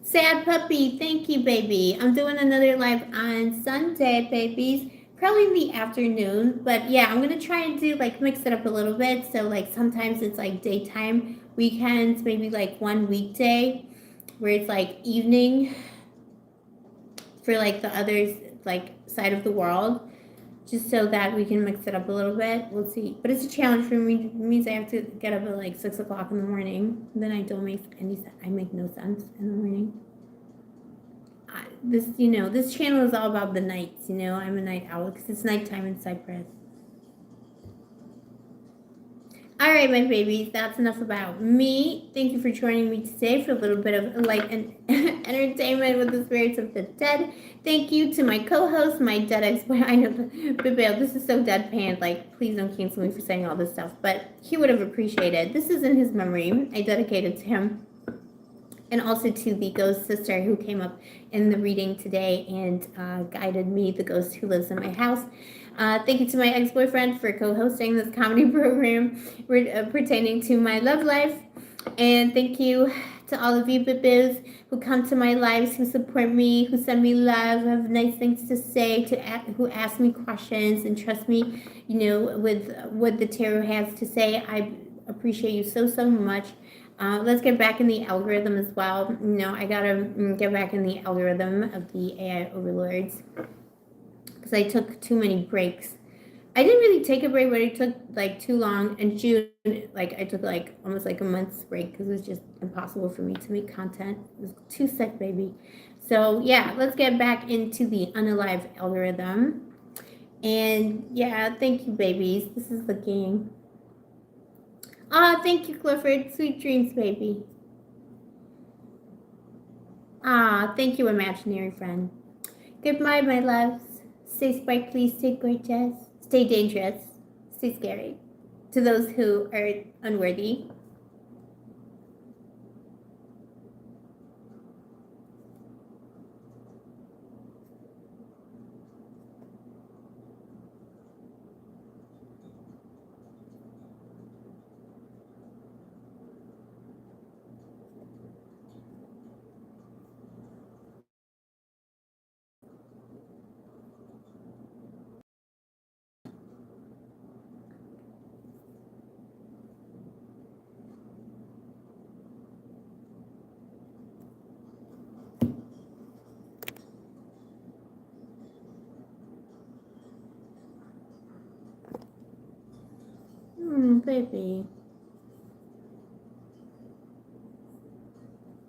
Sad puppy, thank you, baby. I'm doing another live on Sunday, babies. Probably in the afternoon, but yeah, I'm gonna try and do mix it up a little bit. So sometimes it's daytime, weekends, maybe one weekday where it's evening for the other side of the world, just so that we can mix it up a little bit. We'll see. But it's a challenge for me. It means I have to get up at 6 o'clock in the morning. Then I don't make any sense. I make no sense in the morning. This channel is all about the nights. I'm a night owl because it's nighttime in Cyprus. All right, my babies, that's enough about me. Thank you for joining me today for a little bit of light and entertainment with the spirits of the dead. Thank you to my co-host, my dead ex-boyfriend. I know, Bibil, this is so deadpan. Please don't cancel me for saying all this stuff, but he would have appreciated. This is in his memory. I dedicate it to him. And also to the ghost sister who came up in the reading today and guided me, the ghost who lives in my house. Thank you to my ex-boyfriend for co-hosting this comedy program pertaining to my love life. And thank you to all of you bibos who come to my lives, who support me, who send me love, who have nice things to say, who ask me questions and trust me, with what the tarot has to say. I appreciate you so, so much. Let's get back in the algorithm as well. I gotta get back in the algorithm of the AI overlords because I took too many breaks. I didn't really take a break, but I took like too long. In June, I took almost like a month's break because it was just impossible for me to make content. It was too sick, baby. So yeah, let's get back into the unalive algorithm. And yeah, thank you, babies. This is the game. Thank you, Clifford. Sweet dreams, baby. Thank you, imaginary friend. Goodbye, my loves. Stay sparkly, stay gorgeous, stay dangerous, stay scary. To those who are unworthy. Baby.